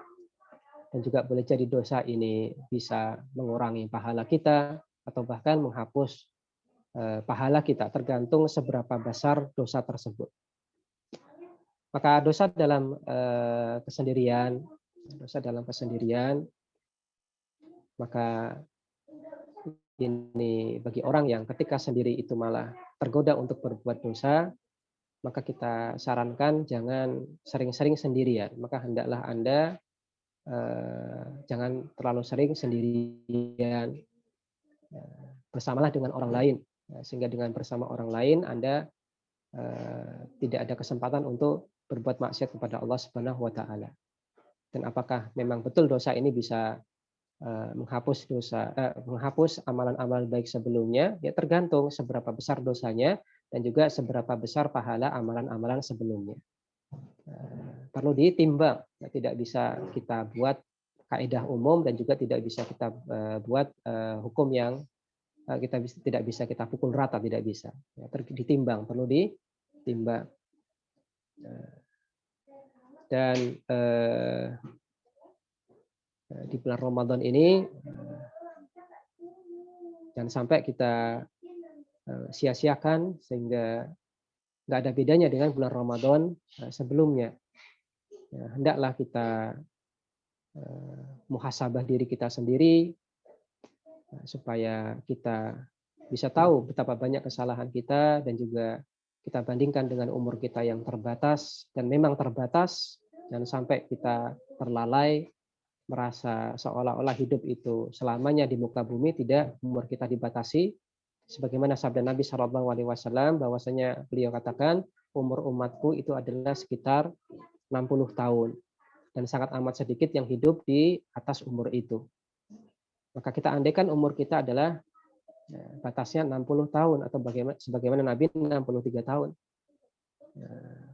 dan juga boleh jadi dosa ini bisa mengurangi pahala kita atau bahkan menghapus pahala kita, tergantung seberapa besar dosa tersebut. Maka dosa dalam kesendirian, maka ini bagi orang yang ketika sendiri itu malah tergoda untuk berbuat dosa, maka kita sarankan jangan sering-sering sendirian. Maka hendaklah Anda jangan terlalu sering sendirian, bersamalah dengan orang lain, sehingga dengan bersama orang lain Anda tidak ada kesempatan untuk berbuat maksiat kepada Allah Subhanahu wa taala. Dan apakah memang betul dosa ini bisa menghapus amalan-amalan baik sebelumnya? Ya tergantung seberapa besar dosanya dan juga seberapa besar pahala amalan-amalan sebelumnya. Perlu ditimbang, tidak bisa kita buat kaidah umum dan juga tidak bisa kita buat hukum yang tidak bisa kita pukul rata, tidak bisa. Ya, ditimbang, perlu ditimbang. Dan di bulan Ramadan ini jangan sampai kita sia-siakan sehingga nggak ada bedanya dengan bulan Ramadan sebelumnya. Ya, hendaklah kita muhasabah diri kita sendiri supaya kita bisa tahu betapa banyak kesalahan kita dan juga kita bandingkan dengan umur kita yang terbatas, dan memang terbatas. Jangan sampai kita terlalai merasa seolah-olah hidup itu selamanya di muka bumi. Tidak, umur kita dibatasi. Sebagaimana sabda Nabi SAW, bahwasanya beliau katakan umur umatku itu adalah sekitar 60 tahun. dan sangat amat sedikit yang hidup di atas umur itu. Maka kita andaikan umur kita adalah batasnya 60 tahun atau sebagaimana Nabi 63 tahun.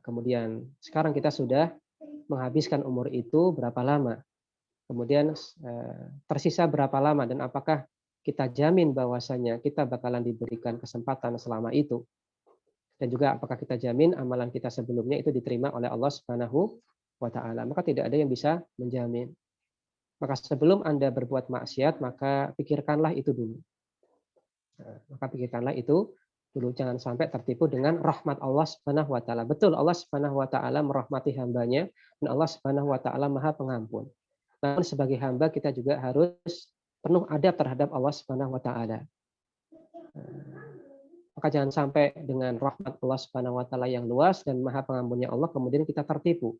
Kemudian sekarang kita sudah menghabiskan umur itu berapa lama? Kemudian tersisa berapa lama dan apakah kita jamin bahwasanya kita bakalan diberikan kesempatan selama itu? Dan juga apakah kita jamin amalan kita sebelumnya itu diterima oleh Allah Subhanahu wa taala? Maka tidak ada yang bisa menjamin. Maka sebelum Anda berbuat maksiat, maka pikirkanlah itu dulu. Maka pikirkanlah itu dulu, jangan sampai tertipu dengan rahmat Allah Subhanahu wa taala. Betul, Allah Subhanahu wa taala merahmati hambanya dan Allah Subhanahu wa taala Maha Pengampun. Namun sebagai hamba kita juga harus penuh adab terhadap Allah Subhanahu wa taala. Maka jangan sampai dengan rahmat Allah Subhanahu wa taala yang luas dan Maha Pengampunnya Allah kemudian kita tertipu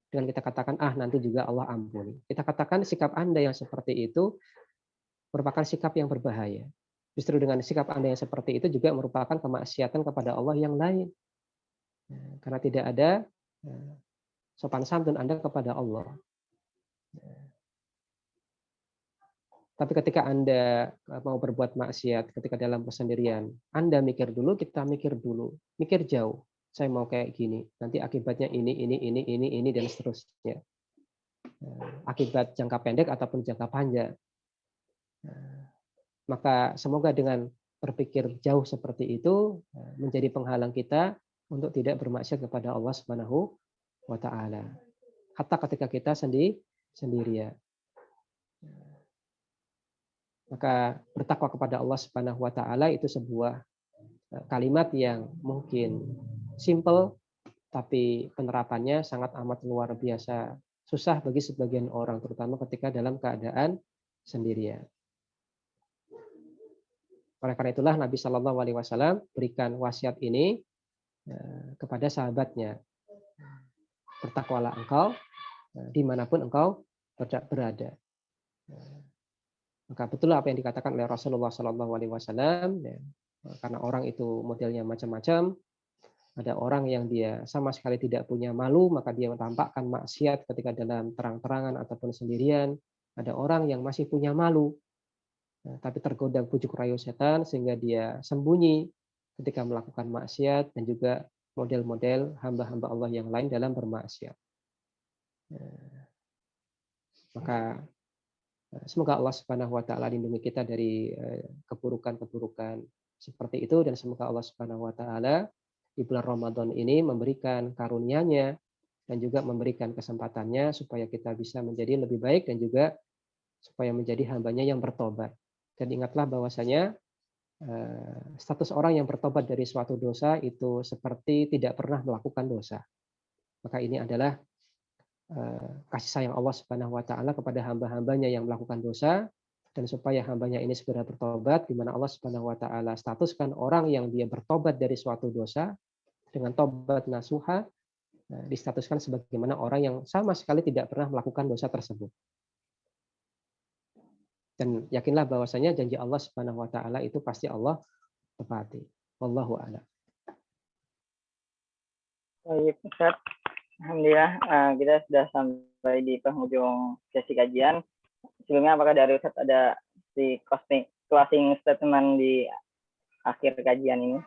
dengan kita katakan nanti juga Allah ampuni. Kita katakan sikap Anda yang seperti itu merupakan sikap yang berbahaya. Justru dengan sikap Anda yang seperti itu juga merupakan kemaksiatan kepada Allah yang lain. Karena tidak ada sopan santun Anda kepada Allah. Tapi ketika Anda mau berbuat maksiat, ketika dalam kesendirian, Anda mikir dulu, kita mikir dulu. Mikir jauh. Saya mau kayak gini. Nanti akibatnya ini, dan seterusnya. Akibat jangka pendek ataupun jangka panjang. Maka semoga dengan berpikir jauh seperti itu, menjadi penghalang kita untuk tidak bermaksiat kepada Allah Subhanahu wa taala. Hatta ketika kita sendirian. Maka bertakwa kepada Allah Subhanahu wa taala itu sebuah kalimat yang mungkin simple tapi penerapannya sangat amat luar biasa susah bagi sebagian orang, terutama ketika dalam keadaan sendirian. Oleh karena itulah Nabi Shallallahu Alaihi Wasallam berikan wasiat ini kepada sahabatnya. Bertakwalah engkau dimanapun engkau berada. Maka betul apa yang dikatakan oleh Rasulullah Shallallahu Alaihi Wasallam, karena orang itu modelnya macam-macam. Ada orang yang dia sama sekali tidak punya malu, maka dia menampakkan maksiat ketika dalam terang-terangan ataupun sendirian. Ada orang yang masih punya malu, tapi tergoda bujuk rayu setan sehingga dia sembunyi ketika melakukan maksiat, dan juga model-model hamba-hamba Allah yang lain dalam bermaksiat. Maka semoga Allah Subhanahu wa taala lindungi kita dari keburukan-keburukan seperti itu, dan semoga Allah Subhanahu wa taala di bulan Ramadan ini memberikan karunia-Nya dan juga memberikan kesempatannya supaya kita bisa menjadi lebih baik dan juga supaya menjadi hambanya yang bertobat. Dan ingatlah bahwasanya status orang yang bertobat dari suatu dosa itu seperti tidak pernah melakukan dosa. Maka ini adalah kasih sayang Allah Subhanahu wa taala kepada hamba-hambanya yang melakukan dosa, dan supaya hambanya ini segera bertobat, di mana Allah Subhanahu wa taala statuskan orang yang dia bertobat dari suatu dosa dengan tobat nasuha, distatuskan sebagaimana orang yang sama sekali tidak pernah melakukan dosa tersebut. Dan yakinlah bahwasanya janji Allah Subhanahu wa taala itu pasti Allah tepati. Wallahu a'lam. Baik, Ustaz. Alhamdulillah kita sudah sampai di penghujung sesi kajian. Sebelumnya apakah dari Ustaz ada di closing statement di akhir kajian ini?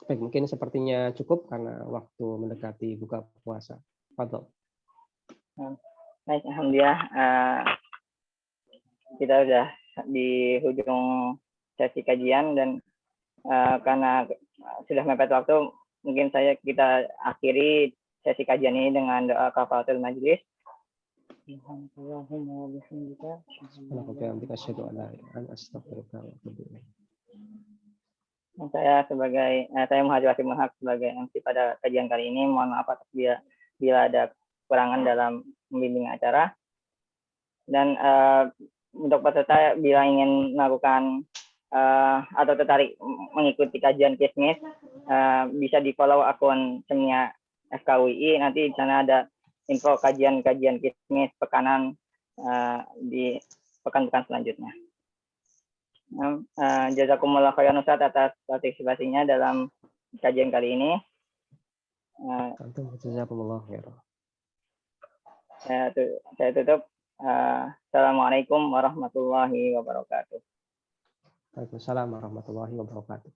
Baik, mungkin sepertinya cukup karena waktu mendekati buka puasa. Fadhol. Baik, alhamdulillah kita sudah di ujung sesi kajian, dan karena sudah mepet waktu, mungkin kita akhiri sesi kajian ini dengan doa kafaratul majlis. Saya Muhajir Wasim Mulhaq sebagai MC pada kajian kali ini. Mohon maaf atas bila ada kekurangan dalam membimbing acara. Dan untuk peserta bila ingin melakukan atau tertarik mengikuti kajian Kismis, bisa di follow akun Semia FKUI. Nanti di sana ada info kajian-kajian Kismis pekanan di pekan-pekan selanjutnya. Jazakumullah khairan Ustaz atas partisipasinya dalam kajian kali ini. Jazakumullah khairan. Saya tutup. Assalamualaikum warahmatullahi wabarakatuh. Waalaikumsalam warahmatullahi wabarakatuh.